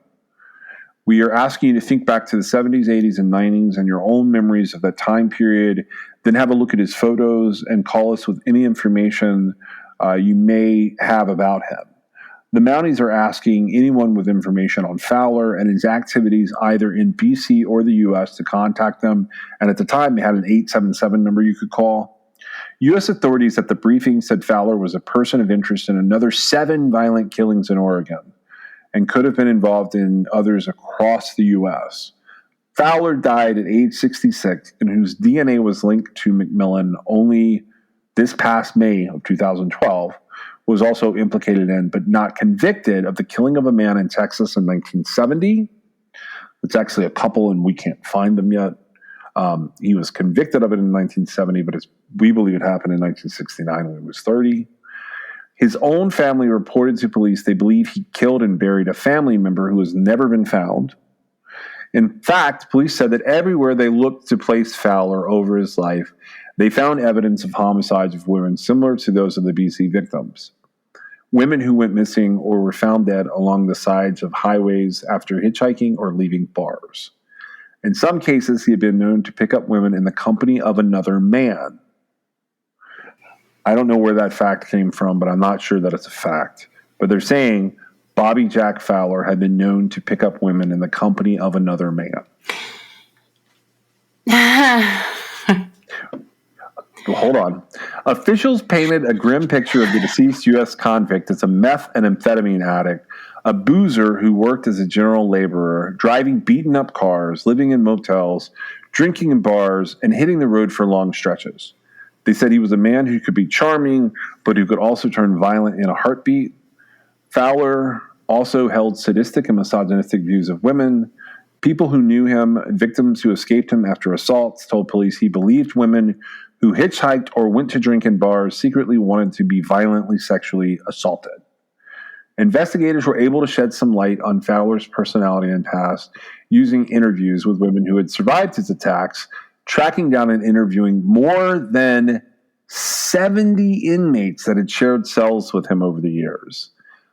We are asking you to think back to the 70s, 80s, and 90s and your own memories of that time period. Then have a look at his photos and call us with any information you may have about him. The Mounties are asking anyone with information on Fowler and his activities either in BC or the U.S. to contact them. And at the time, they had an 877 number you could call. U.S. authorities at the briefing said Fowler was a person of interest in another 7 violent killings in Oregon and could have been involved in others across the U.S. Fowler died at age 66, and whose DNA was linked to McMillan only this past May of 2012, was also implicated in, but not convicted, of the killing of a man in Texas in 1970. It's actually a couple, and we can't find them yet. He was convicted of it in 1970, but we believe it happened in 1969 when he was 30. His own family reported to police they believe he killed and buried a family member who has never been found. In fact, police said that everywhere they looked to place Fowler over his life, they found evidence of homicides of women similar to those of the BC victims. Women who went missing or were found dead along the sides of highways after hitchhiking or leaving bars. In some cases, he had been known to pick up women in the company of another man. I don't know where that fact came from, but I'm not sure that it's a fact. But they're saying Bobby Jack Fowler had been known to pick up women in the company of another man. Hold on. Officials painted a grim picture of the deceased U.S. convict as a meth and amphetamine addict, a boozer who worked as a general laborer, driving beaten-up cars, living in motels, drinking in bars, and hitting the road for long stretches. They said he was a man who could be charming, but who could also turn violent in a heartbeat. Fowler also held sadistic and misogynistic views of women. People who knew him, victims who escaped him after assaults, told police he believed women who hitchhiked or went to drink in bars secretly wanted to be violently sexually assaulted. Investigators were able to shed some light on Fowler's personality and past using interviews with women who had survived his attacks, tracking down and interviewing more than 70 inmates that had shared cells with him over the years.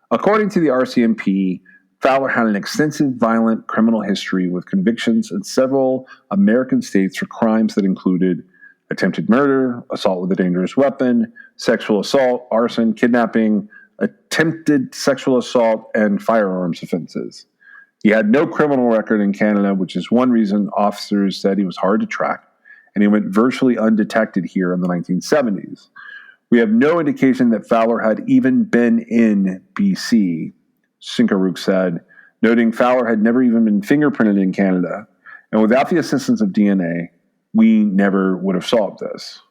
According to the RCMP, Fowler had an extensive violent criminal history with convictions in several American states for crimes that included attempted murder, assault with a dangerous weapon, sexual assault, arson, kidnapping, attempted sexual assault, and firearms offenses. He had no criminal record in Canada, which is one reason officers said he was hard to track, and he went virtually undetected here in the 1970s. We have no indication that Fowler had even been in BC, Sinkaruk said, noting Fowler had never even been fingerprinted in Canada, and without the assistance of DNA, we never would have solved this.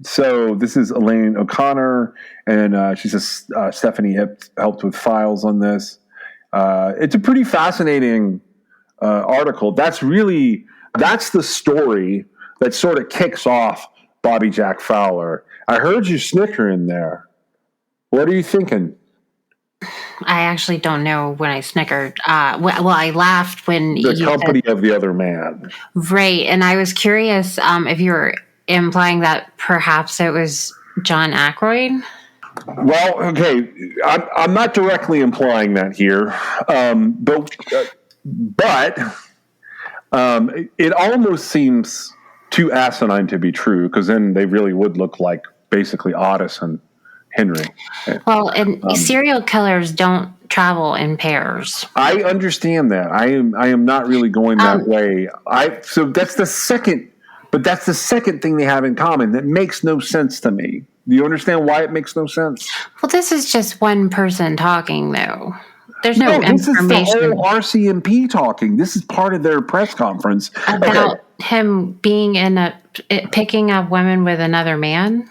So this is Elaine O'Connor, and she says Stephanie helped with files on this. It's a pretty fascinating article. That's the story that sort of kicks off Bobby Jack Fowler. I heard you snickering there. What are you thinking? I actually don't know when I snickered. Well, I laughed when The company of the other man. Right, and I was curious if you were implying that perhaps it was John Aykroyd. Well, okay, I'm not directly implying that here, but it almost seems too asinine to be true, because then they really would look like basically Otis and Henry. Well, and serial killers don't travel in pairs. I understand that. I am not really going that way. So that's the second thing they have in common that makes no sense to me. Do you understand why it makes no sense? Well, this is just one person talking, though. There's no this information. This is the whole RCMP talking. This is part of their press conference about him being picking up women with another man.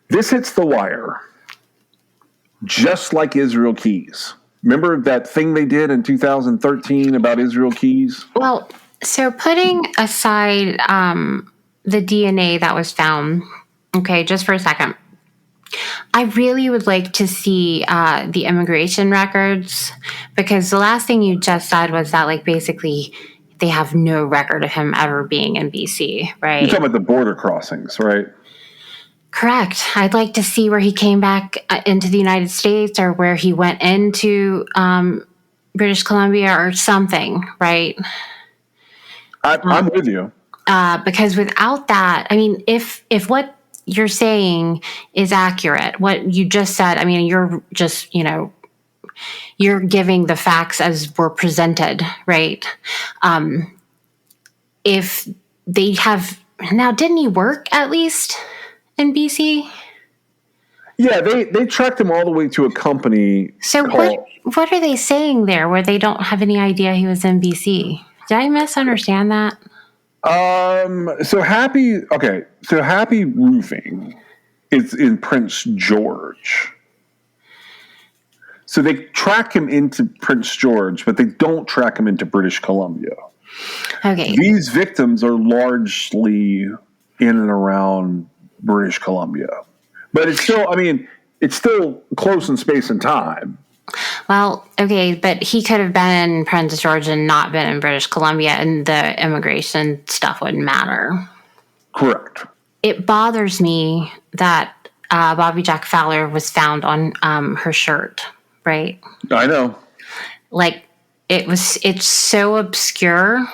This hits the wire, just like Israel Keys. Remember that thing they did in 2013 about Israel Keys? Well, so putting aside the DNA that was found, okay, just for a second, I really would like to see the immigration records, because the last thing you just said was that, like, basically they have no record of him ever being in BC, right? You're talking about the border crossings, right? Correct. I'd like to see where he came back into the United States, or where he went into British Columbia or something, right? I'm with you. Because without that, I mean, if what you're saying is accurate, what you just said, I mean, you're just, you're giving the facts as were presented, right? If they have, now, didn't he work at least in BC? Yeah, they tracked him all the way to a company. So what are they saying there where they don't have any idea he was in BC? Did I misunderstand that? So Happy Roofing is in Prince George. So they track him into Prince George, but they don't track him into British Columbia. Okay. These victims are largely in and around British Columbia. But it's still close in space and time. Well, okay, but he could have been in Prince George and not been in British Columbia, and the immigration stuff wouldn't matter. Correct. It bothers me that Bobby Jack Fowler was found on her shirt, right? I know. Like, it's so obscure.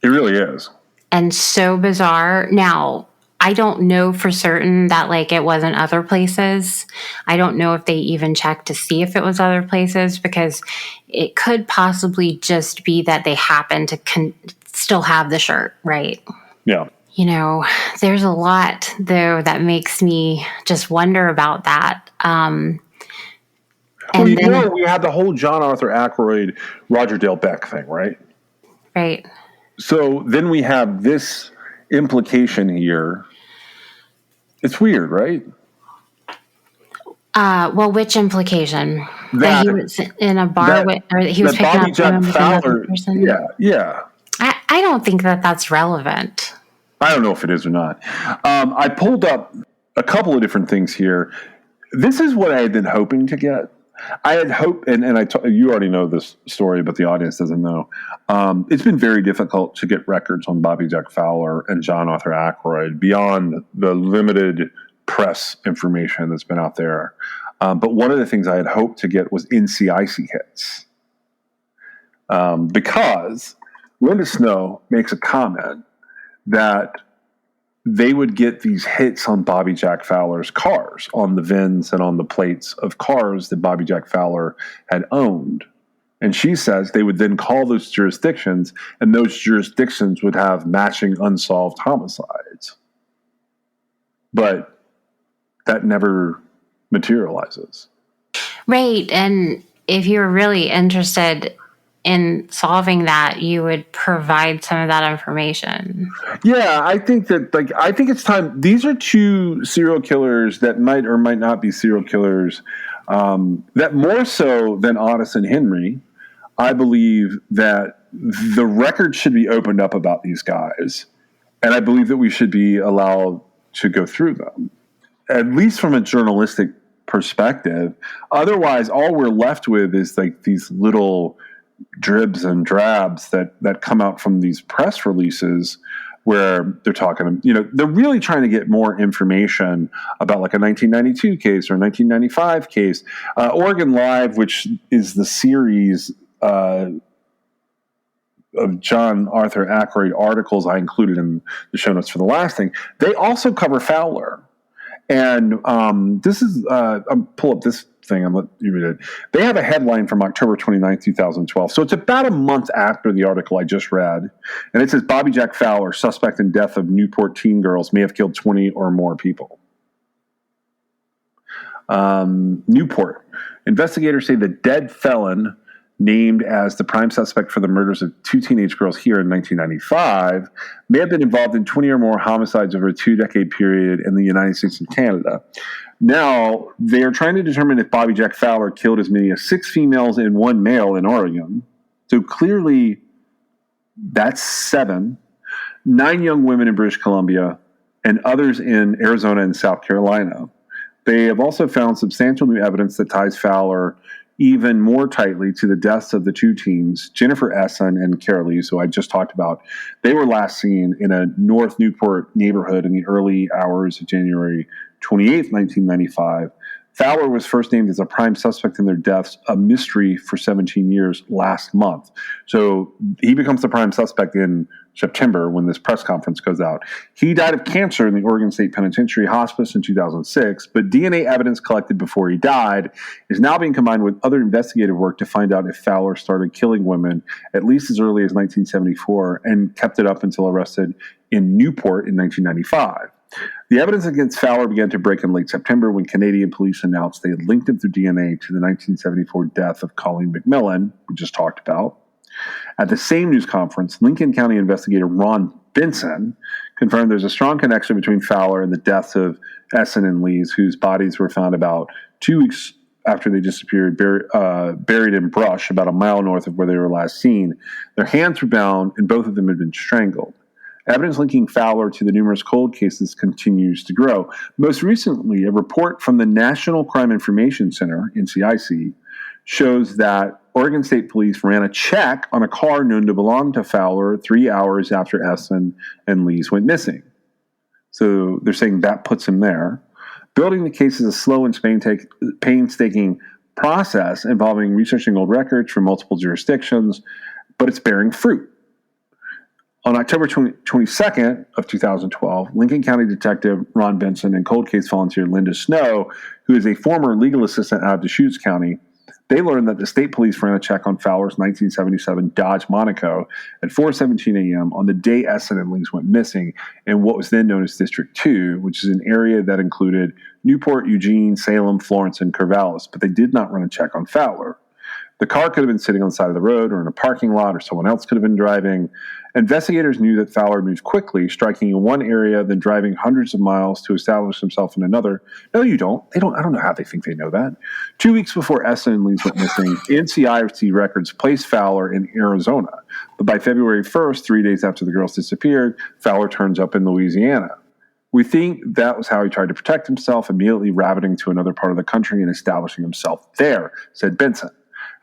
It really is. And so bizarre. Now, I don't know for certain that, like, it wasn't other places. I don't know if they even checked to see if it was other places, because it could possibly just be that they happen to still have the shirt, right? Yeah. There's a lot, though, that makes me just wonder about that. We had the whole John Arthur Ackroyd, Roger Dale Beck thing, right? Right. So then we have this implication here. It's weird, right? Well, which implication? That he was in a bar or that he was picking Bobby up Jack women with another person? Yeah. I don't think that that's relevant. I don't know if it is or not. I pulled up a couple of different things here. This is what I had been hoping to get. I had hoped, and you already know this story, but the audience doesn't know. It's been very difficult to get records on Bobby Jack Fowler and John Arthur Ackroyd beyond the limited press information that's been out there. But one of the things I had hoped to get was NCIC hits. Because Linda Snow makes a comment that they would get these hits on Bobby Jack Fowler's cars, on the VINs and on the plates of cars that Bobby Jack Fowler had owned. And she says they would then call those jurisdictions, and those jurisdictions would have matching unsolved homicides. But that never materializes. Right. And if you were really interested in solving that, you would provide some of that information. Yeah, I think it's time. These are two serial killers that might or might not be serial killers. That more so than Otis and Henry, I believe that the record should be opened up about these guys, and I believe that we should be allowed to go through them, at least from a journalistic perspective. Otherwise, all we're left with is like these little dribs and drabs that come out from these press releases where they're talking, they're really trying to get more information about like a 1992 case or a 1995 case. Oregon Live, which is the series of John Arthur Ackroyd articles I included in the show notes for the last thing, they also cover Fowler. And this is, I'll pull up this thing and let you read it. They have a headline from October 29, 2012. So it's about a month after the article I just read. And it says, Bobby Jack Fowler, suspect in death of Newport teen girls, may have killed 20 or more people. Newport. Investigators say the dead felon named as the prime suspect for the murders of two teenage girls here in 1995 may have been involved in 20 or more homicides over a 2-decade period in the United States and Canada. Now, they are trying to determine if Bobby Jack Fowler killed as many as 6 females and 1 male in Oregon. So clearly, that's 7. 9 young women in British Columbia and others in Arizona and South Carolina. They have also found substantial new evidence that ties Fowler even more tightly to the deaths of the 2 teens, Jennifer Essen and Carolee, who I just talked about. They were last seen in a North Newport neighborhood in the early hours of January 28, 1995. Fowler was first named as a prime suspect in their deaths, a mystery for 17 years last month. So he becomes the prime suspect in September when this press conference goes out. He died of cancer in the Oregon State Penitentiary Hospice in 2006, but DNA evidence collected before he died is now being combined with other investigative work to find out if Fowler started killing women at least as early as 1974 and kept it up until arrested in Newport in 1995. The evidence against Fowler began to break in late September when Canadian police announced they had linked him through DNA to the 1974 death of Colleen McMillan, we just talked about. At the same news conference, Lincoln County investigator Ron Benson confirmed there's a strong connection between Fowler and the deaths of Essen and Lees, whose bodies were found about 2 weeks after they disappeared, buried in brush about a mile north of where they were last seen. Their hands were bound, and both of them had been strangled. Evidence linking Fowler to the numerous cold cases continues to grow. Most recently, a report from the National Crime Information Center, NCIC, shows that Oregon State Police ran a check on a car known to belong to Fowler 3 hours after Essen and Lees went missing. So they're saying that puts him there. Building the case is a slow and painstaking process involving researching old records from multiple jurisdictions, but it's bearing fruit. On October 22nd of 2012, Lincoln County Detective Ron Benson and cold case volunteer Linda Snow, who is a former legal assistant out of Deschutes County, they learned that the state police ran a check on Fowler's 1977 Dodge Monaco at 4:17 a.m. on the day Essen and Lees went missing in what was then known as District 2, which is an area that included Newport, Eugene, Salem, Florence, and Corvallis, but they did not run a check on Fowler. The car could have been sitting on the side of the road or in a parking lot, or someone else could have been driving. Investigators knew that Fowler moved quickly, striking in one area, then driving hundreds of miles to establish himself in another. No, you don't. I don't know how they think they know that. 2 weeks before Essen and Lees went missing, NCIC records placed Fowler in Arizona. But by February 1st, 3 days after the girls disappeared, Fowler turns up in Louisiana. We think that was how he tried to protect himself, immediately rabbiting to another part of the country and establishing himself there, said Benson.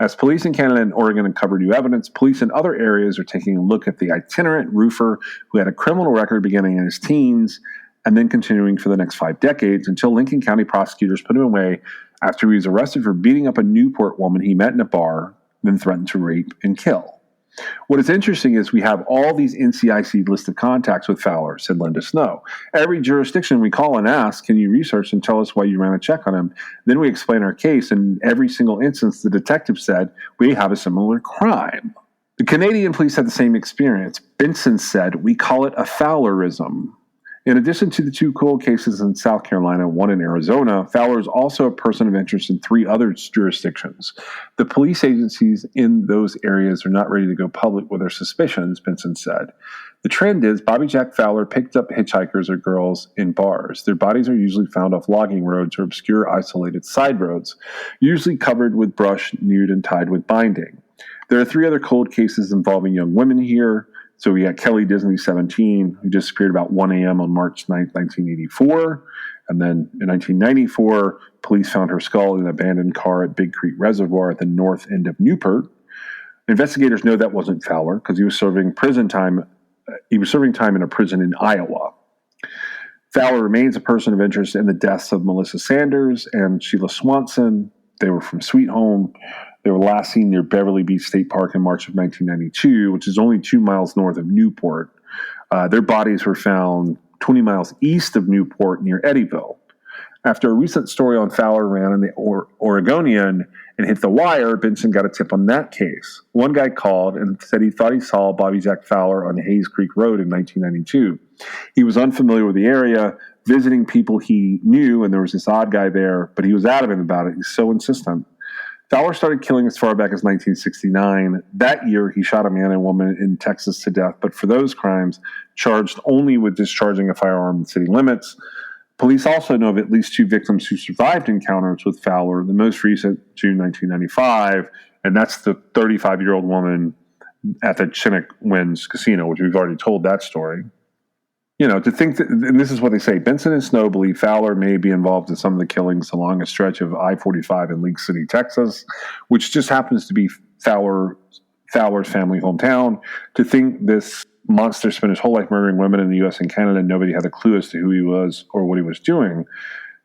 As police in Canada and Oregon uncover new evidence, police in other areas are taking a look at the itinerant roofer who had a criminal record beginning in his teens and then continuing for the next 5 decades until Lincoln County prosecutors put him away after he was arrested for beating up a Newport woman he met in a bar, then threatened to rape and kill. What is interesting is we have all these NCIC list of contacts with Fowler, said Linda Snow. Every jurisdiction we call and ask, can you research and tell us why you ran a check on him? Then we explain our case, and every single instance the detective said, we have a similar crime. The Canadian police had the same experience. Benson said, we call it a Fowlerism. In addition to the 2 cold cases in South Carolina, 1 in Arizona, Fowler is also a person of interest in 3 other jurisdictions. The police agencies in those areas are not ready to go public with their suspicions, Benson said. The trend is Bobby Jack Fowler picked up hitchhikers or girls in bars. Their bodies are usually found off logging roads or obscure isolated side roads, usually covered with brush, nude, and tied with binding. There are 3 other cold cases involving young women here. So we got Kelly Disney, 17, who disappeared about 1 a.m. on March 9th, 1984. And then in 1994, police found her skull in an abandoned car at Big Creek Reservoir at the north end of Newport. Investigators know that wasn't Fowler because he was serving time in a prison in Iowa. Fowler remains a person of interest in the deaths of Melissa Sanders and Sheila Swanson. They were from Sweet Home. They were last seen near Beverly Beach State Park in March of 1992, which is only 2 miles north of Newport. Their bodies were found 20 miles east of Newport near Eddyville. After a recent story on Fowler ran in the Oregonian and hit the wire, Benson got a tip on that case. One guy called and said he thought he saw Bobby Jack Fowler on Hayes Creek Road in 1992. He was unfamiliar with the area, visiting people he knew, and there was this odd guy there, but he was adamant about it. He's so insistent. Fowler started killing as far back as 1969. That year, he shot a man and woman in Texas to death, but for those crimes, charged only with discharging a firearm in city limits. Police also know of at least 2 victims who survived encounters with Fowler, the most recent, June 1995, and that's the 35-year-old woman at the Chinook Winds Casino, which we've already told that story. You know, to think that, and this is what they say, Benson and Snow believe Fowler may be involved in some of the killings along a stretch of I-45 in League City, Texas, which just happens to be Fowler's family hometown. To think this monster spent his whole life murdering women in the U.S. and Canada and nobody had a clue as to who he was or what he was doing,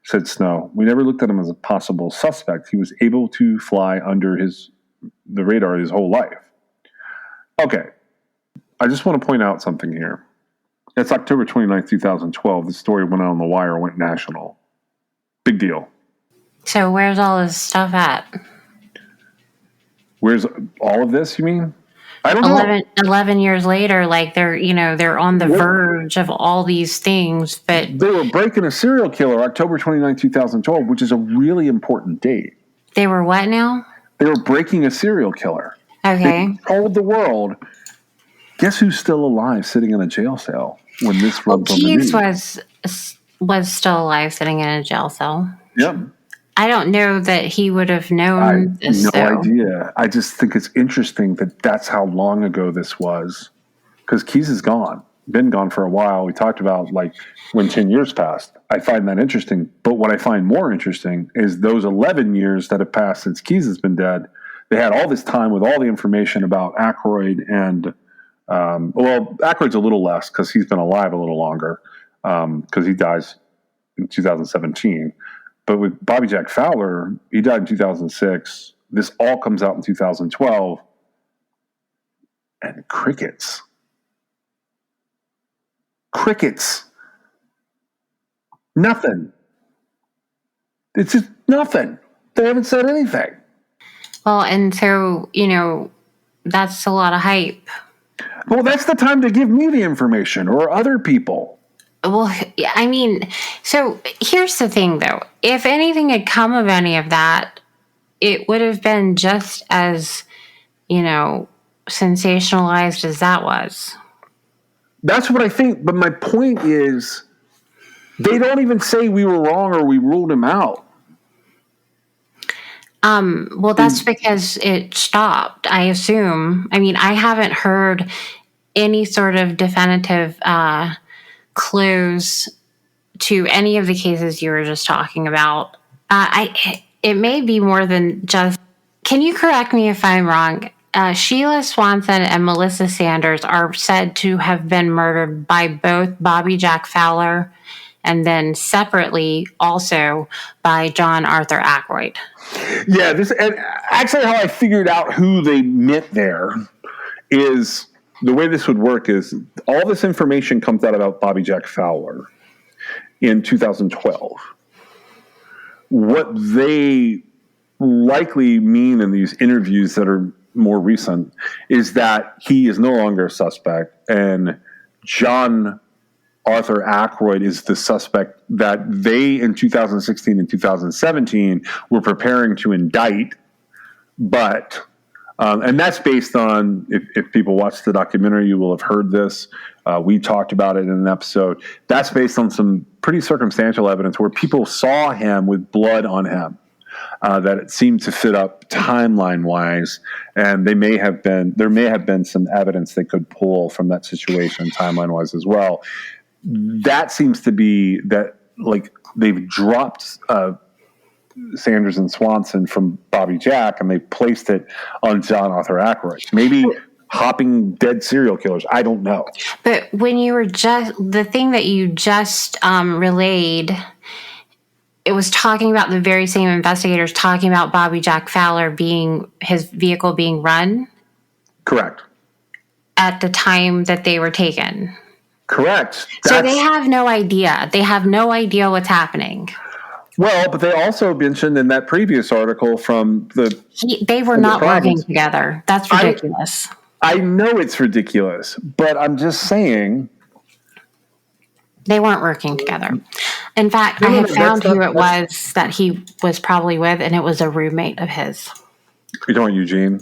said Snow. We never looked at him as a possible suspect. He was able to fly under the radar his whole life. Okay, I just want to point out something here. It's October 29th, 2012. The story went out on the wire, went national. Big deal. So where's all this stuff at? Where's all of this, you mean? I don't know. 11 years later, like they're on the verge of all these things, but they were breaking a serial killer October 29th, 2012, which is a really important date. They were what now? They were breaking a serial killer. Okay. They told the world, guess who's still alive sitting in a jail cell when this runs on the news? Keyes was still alive sitting in a jail cell. Yep. I don't know that he would have known this. No idea. I just think it's interesting that that's how long ago this was. Because Keyes is gone. Been gone for a while. We talked about like when 10 years passed. I find that interesting. But what I find more interesting is those 11 years that have passed since Keyes has been dead. They had all this time with all the information about Aykroyd and, Aykroyd's a little less because he's been alive a little longer because he dies in 2017. But with Bobby Jack Fowler, he died in 2006. This all comes out in 2012. And crickets. Crickets. Nothing. It's just nothing. They haven't said anything. Well, and so, that's a lot of hype. Well, that's the time to give me the information or other people. Well, I mean, so here's the thing, though. If anything had come of any of that, it would have been just as, sensationalized as that was. That's what I think. But my point is, they don't even say we were wrong or we ruled him out. Well, that's because it stopped, I assume. I mean, I haven't heard any sort of definitive clues to any of the cases you were just talking about. It may be more than just. Can you correct me if I'm wrong? Sheila Swanson and Melissa Sanders are said to have been murdered by both Bobby Jack Fowler and then separately also by John Arthur Aykroyd. Yeah, and actually how I figured out who they meant there is the way this would work is all this information comes out about Bobby Jack Fowler in 2012. What they likely mean in these interviews that are more recent is that he is no longer a suspect and John Arthur Ackroyd is the suspect that they, in 2016 and 2017, were preparing to indict. But, and that's based on, if people watch the documentary, you will have heard this. We talked about it in an episode. That's based on some pretty circumstantial evidence where people saw him with blood on him. That it seemed to fit up timeline-wise, and there may have been some evidence they could pull from that situation timeline-wise as well. That seems to be that, like, they've dropped Sanders and Swanson from Bobby Jack, and they've placed it on John Arthur Ackroyd. Maybe hopping dead serial killers. I don't know. But when you were the thing that you just relayed, it was talking about the very same investigators talking about Bobby Jack Fowler his vehicle being run. Correct. At the time that they were taken. Correct. So they have no idea. They have no idea what's happening. Well, but they also mentioned in that previous article from they were not working together. That's ridiculous. I know it's ridiculous, but I'm just saying. They weren't working together. In fact, I have found who it was that he was probably with, and it was a roommate of his. You're talking Eugene?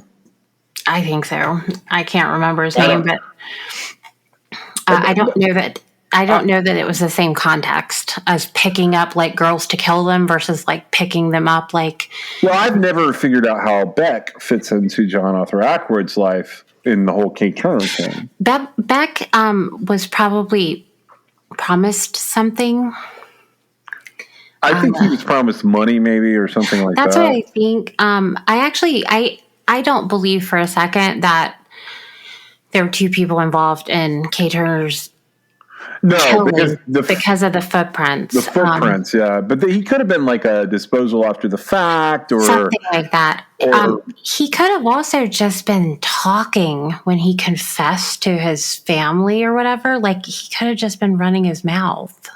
I think so. I can't remember his name, but I don't know that it was the same context as picking up like girls to kill them versus like picking them up like. Well, I've never figured out how Beck fits into John Arthur Ackroyd's life in the whole Kate Turner thing. Beck was probably promised something. I think he was promised money, maybe, or something like that. That's what I think. I don't believe for a second that there were two people involved in Kate Turner's killing because of the footprints. The footprints, yeah. But he could have been like a disposal after the fact, or something like that. He could have also just been talking when he confessed to his family or whatever. Like he could have just been running his mouth.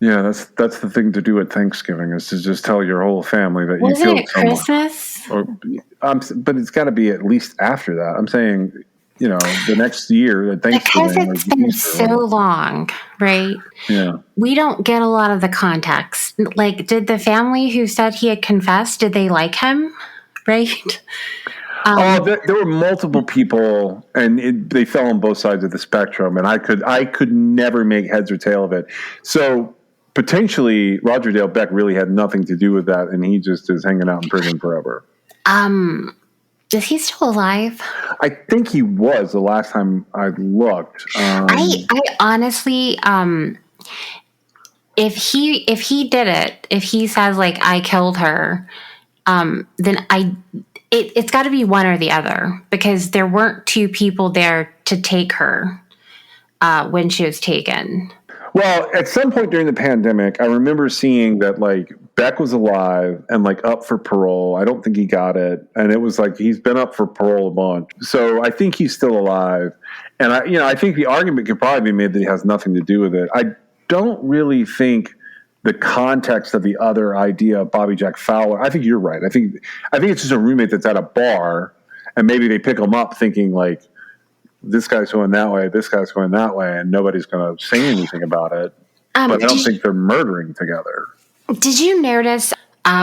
Yeah, that's the thing to do at Thanksgiving, is to just tell your whole family that you killed someone. Christmas? But it's got to be at least after that. I'm saying, the next year at Thanksgiving. Because it's been so long, right? Yeah. We don't get a lot of the context. Like, did the family who said he had confessed, did they like him? Right? There were multiple people, and they fell on both sides of the spectrum, and I could never make heads or tail of it. So potentially, Roger Dale Beck really had nothing to do with that, and he just is hanging out in prison forever. Is he still alive? I think he was the last time I looked. I honestly, if he did it, if he says like I killed her, then it's got to be one or the other, because there weren't two people there to take her when she was taken. Well, at some point during the pandemic, I remember seeing that like Beck was alive and like up for parole. I don't think he got it, and it was like he's been up for parole a bunch. So I think he's still alive, and I think the argument could probably be made that he has nothing to do with it. I don't really think the context of the other idea of Bobby Jack Fowler. I think you're right. I think it's just a roommate that's at a bar, and maybe they pick him up thinking like, this guy's going that way, this guy's going that way, and nobody's going to say anything about it. But I don't think they're murdering together. Did you notice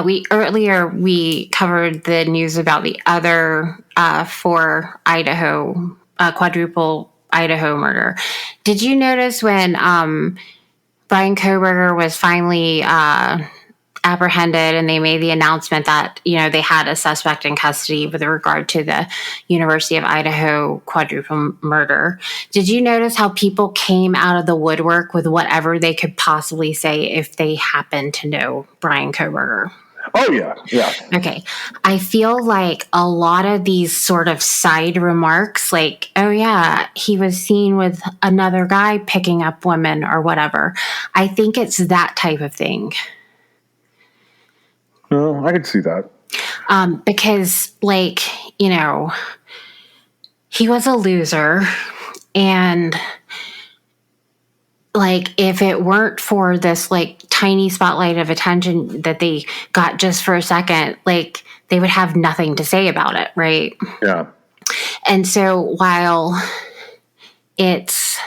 we covered the news about the other 4 Idaho quadruple Idaho murder? Did you notice when Bryan Kohberger was finally apprehended and they made the announcement that, they had a suspect in custody with regard to the University of Idaho quadruple murder? Did you notice how people came out of the woodwork with whatever they could possibly say if they happened to know Bryan Kohberger? Oh, yeah. Yeah. Okay. I feel like a lot of these sort of side remarks, like, oh, yeah, he was seen with another guy picking up women or whatever. I think it's that type of thing. No, I could see that. Because, like, he was a loser, and like, if it weren't for this like tiny spotlight of attention that they got just for a second, like, they would have nothing to say about it, right? Yeah. And so while it's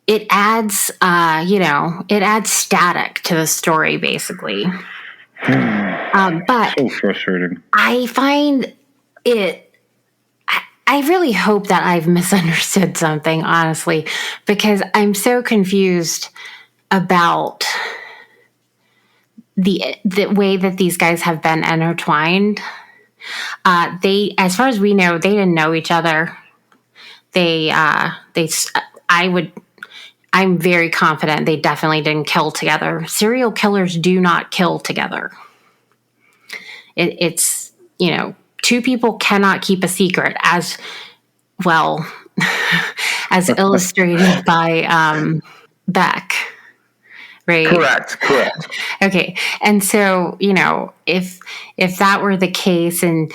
it adds, it adds static to the story, basically. But So frustrating. I find it. I really hope that I've misunderstood something, honestly, because I'm so confused about the way that these guys have been intertwined. As far as we know, they didn't know each other. I'm very confident they definitely didn't kill together. Serial killers do not kill together. It's, two people cannot keep a secret, as well as illustrated by Beck, right? Correct. Okay, and so if that were the case, and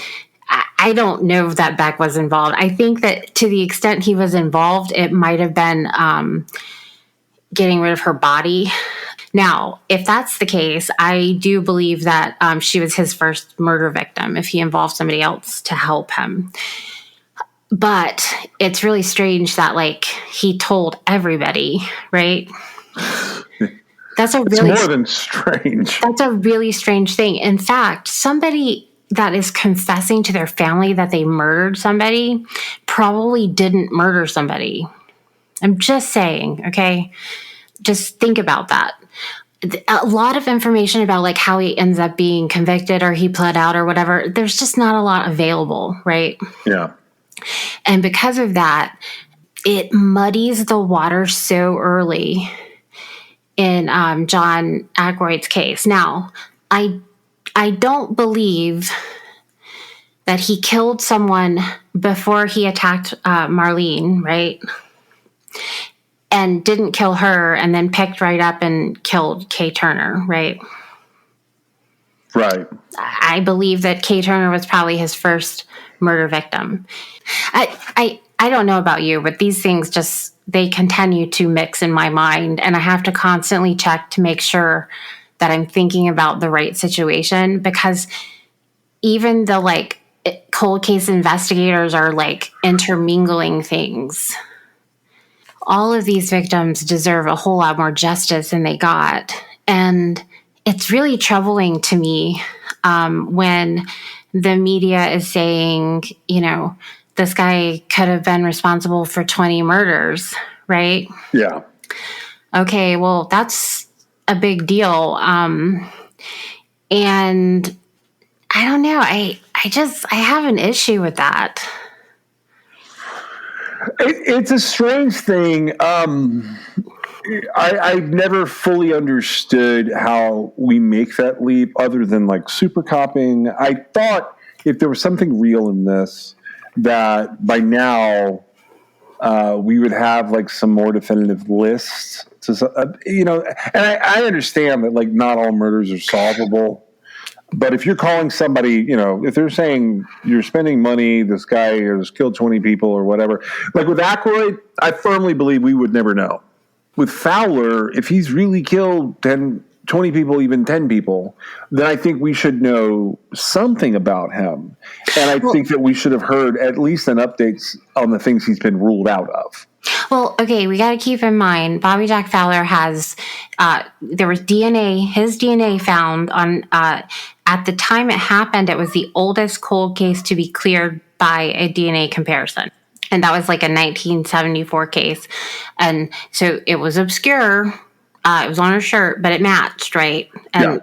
I don't know if that Beck was involved. I think that to the extent he was involved, it might have been getting rid of her body. Now, if that's the case, I do believe that she was his first murder victim if he involved somebody else to help him. But it's really strange that, he told everybody, right? It's more than strange. That's a really strange thing. In fact, somebody that is confessing to their family that they murdered somebody probably didn't murder somebody. I'm just saying, okay? Just think about that. A lot of information about how he ends up being convicted or he pled out or whatever, there's just not a lot available, right? Yeah. And because of that, it muddies the water so early in John Aykroyd's case. Now, I don't believe that he killed someone before he attacked Marlene, right? And didn't kill her and then picked right up and killed Kay Turner, right? Right. I believe that Kay Turner was probably his first murder victim. I don't know about you, but these things they continue to mix in my mind, and I have to constantly check to make sure that I'm thinking about the right situation, because even the cold case investigators are intermingling things. All of these victims deserve a whole lot more justice than they got. And it's really troubling to me when the media is saying, this guy could have been responsible for 20 murders, right? Yeah. Okay, well, that's a big deal. And I don't know. I have an issue with that. It's a strange thing. I've never fully understood how we make that leap other than super copping. I thought if there was something real in this, that by now we would have like some more definitive lists to, and I understand that like not all murders are solvable, but if you're calling somebody, if they're saying you're spending money, this guy has killed 20 people or whatever, like with Aykroyd, I firmly believe we would never know. With Fowler, if he's really killed 20 people, even 10 people, then I think we should know something about him. And I think that we should have heard at least an update on the things he's been ruled out of. Well, okay, we got to keep in mind, Bobby Jack Fowler has, there was his DNA found on, at the time it happened, it was the oldest cold case to be cleared by a DNA comparison. And that was like a 1974 case. And so it was obscure. It was on her shirt, but it matched, right? And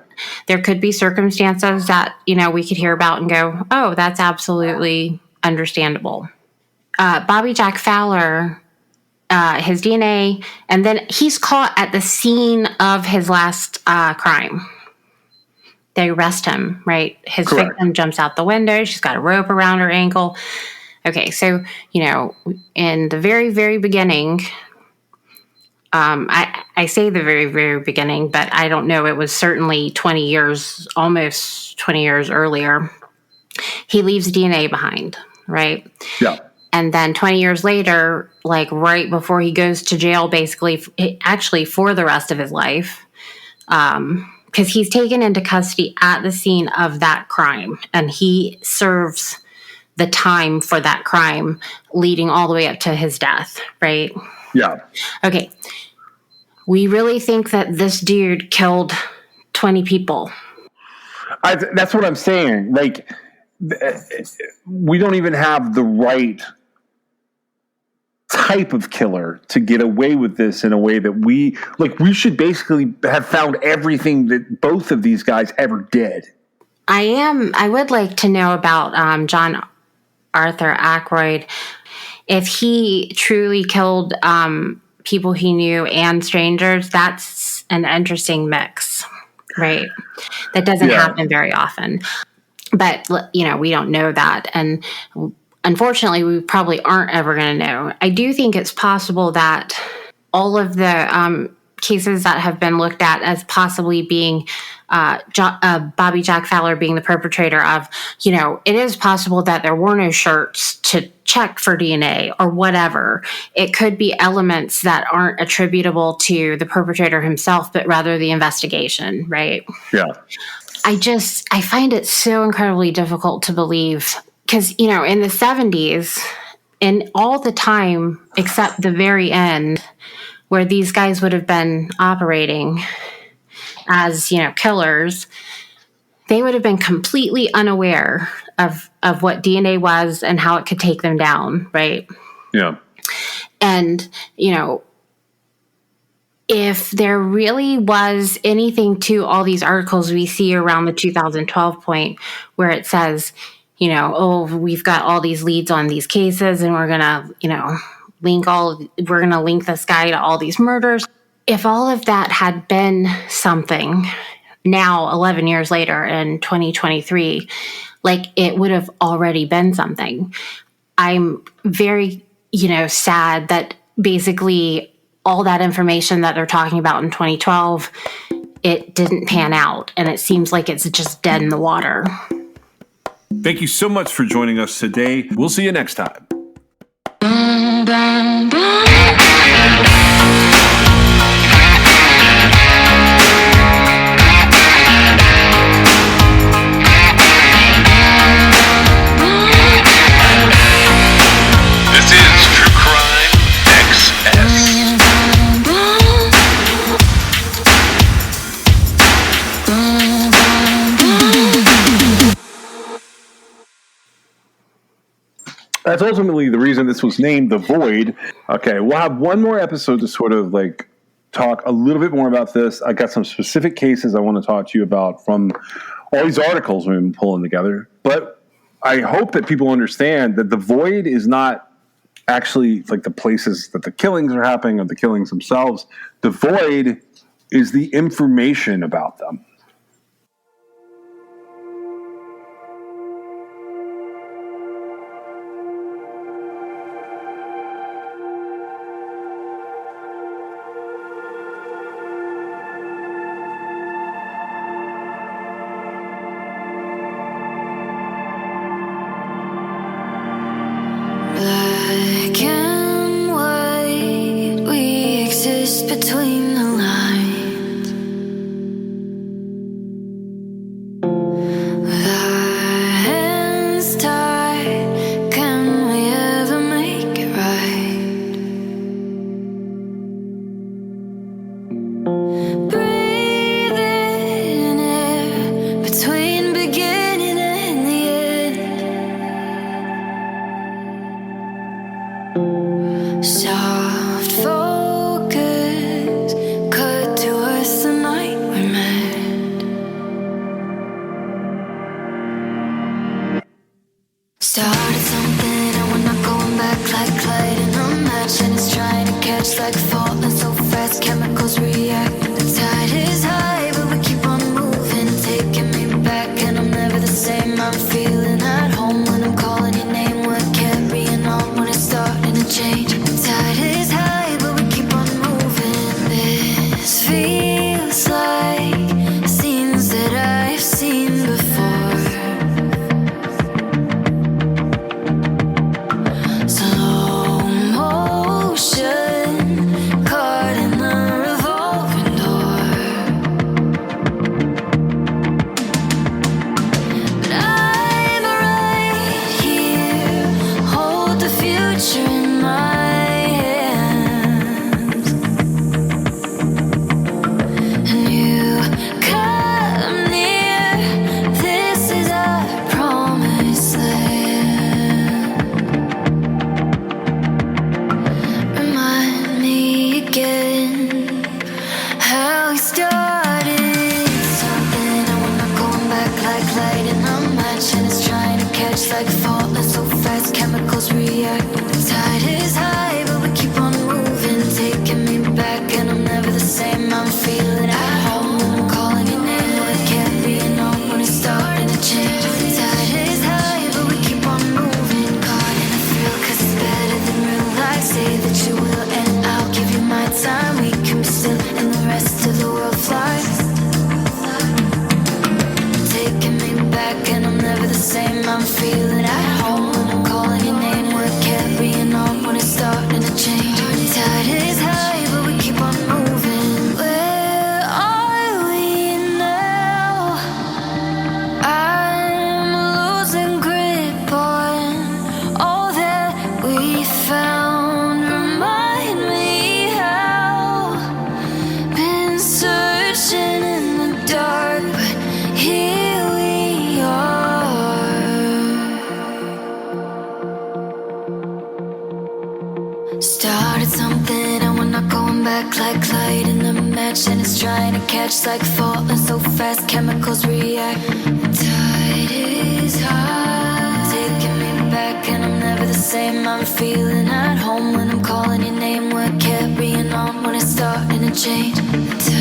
there could be circumstances that, we could hear about and go, oh, that's absolutely understandable. Bobby Jack Fowler, his DNA, and then he's caught at the scene of his last crime. They arrest him, right? His Correct. Victim jumps out the window. She's got a rope around her ankle. Okay, so, in the very, very beginning, I say the very, very beginning, but I don't know. It was certainly almost 20 years earlier. He leaves DNA behind, right? Yeah. And then 20 years later, like right before he goes to jail, basically, actually for the rest of his life, because he's taken into custody at the scene of that crime, and he serves the time for that crime leading all the way up to his death, right? Yeah. Okay. We really think that this dude killed 20 people. That's what I'm saying. Like, we don't even have the right type of killer to get away with this in a way that we should basically have found everything that both of these guys ever did. I would like to know about John Arthur Ackroyd, if he truly killed people he knew and strangers. That's an interesting mix, right? That doesn't happen very often. But, we don't know that. And unfortunately, we probably aren't ever going to know. I do think it's possible that all of the cases that have been looked at as possibly being Bobby Jack Fowler being the perpetrator of, it is possible that there were no shirts to check for DNA or whatever. It could be elements that aren't attributable to the perpetrator himself, but rather the investigation, right? Yeah. I find it so incredibly difficult to believe because, in the 70s and all the time except the very end where these guys would have been operating as, killers, they would have been completely unaware of what DNA was and how it could take them down, right? Yeah. And, if there really was anything to all these articles we see around the 2012 point where it says, we've got all these leads on these cases and we're going to, link this guy to all these murders. If all of that had been something now, 11 years later in 2023, it would have already been something. I'm very, sad that basically all that information that they're talking about in 2012, it didn't pan out. And it seems like it's just dead in the water. Thank you so much for joining us today. We'll see you next time. This is True Crime XS. That's ultimately the reason this was named The Void. Okay, we'll have one more episode to sort of talk a little bit more about this. I got some specific cases I want to talk to you about from all these articles we've been pulling together. But I hope that people understand that The Void is not actually the places that the killings are happening or the killings themselves. The Void is the information about them. Black and white, we exist between the lines. With our hands tied, can we ever make it right? Breathing air between beginning and the end. Soft focus, cut to us the night we met. Started something and we're not going back, like lighting a match and it's trying to catch, like falling so fast, chemicals react. The tide is high, but we keep on moving, taking me back, and I'm never the same. I'm feeling at home when I'm calling your name. We're carrying on when it's starting to change. The tide is high, but we keep on moving. This feels like scenes that I've seen before. Slow motion, caught in the revolving door. how we started. Something and we're not going back like lighting a match, and it's trying to catch like falling so fast. Chemicals react. The tide is high, but we keep on moving, taking me back, and I'm never the same. I'm feeling at home when I'm calling your name. Well, it can't be enough when it's starting to change. The tide is high, but we keep on moving, caught in a thrill, 'cause it's better than real life. Say that you will, and I'll give you my time. We can be still, and the rest of the world flies. Taking me back, and I'm never the same. I'm feeling at home when I'm calling your name. We're carrying on when it's starting to change. The tide is high, but we keep on moving. Where are we now? I'm losing grip on all that we found. Remind me how. Been searching in the dark, but here we are. Started something and we're not going back like lighting a match, and it's trying to catch like falling so fast. Chemicals react. The tide is high, taking me back, and I'm never the same. I'm feeling at home when I'm calling your name. We're carrying on when it's starting to change. The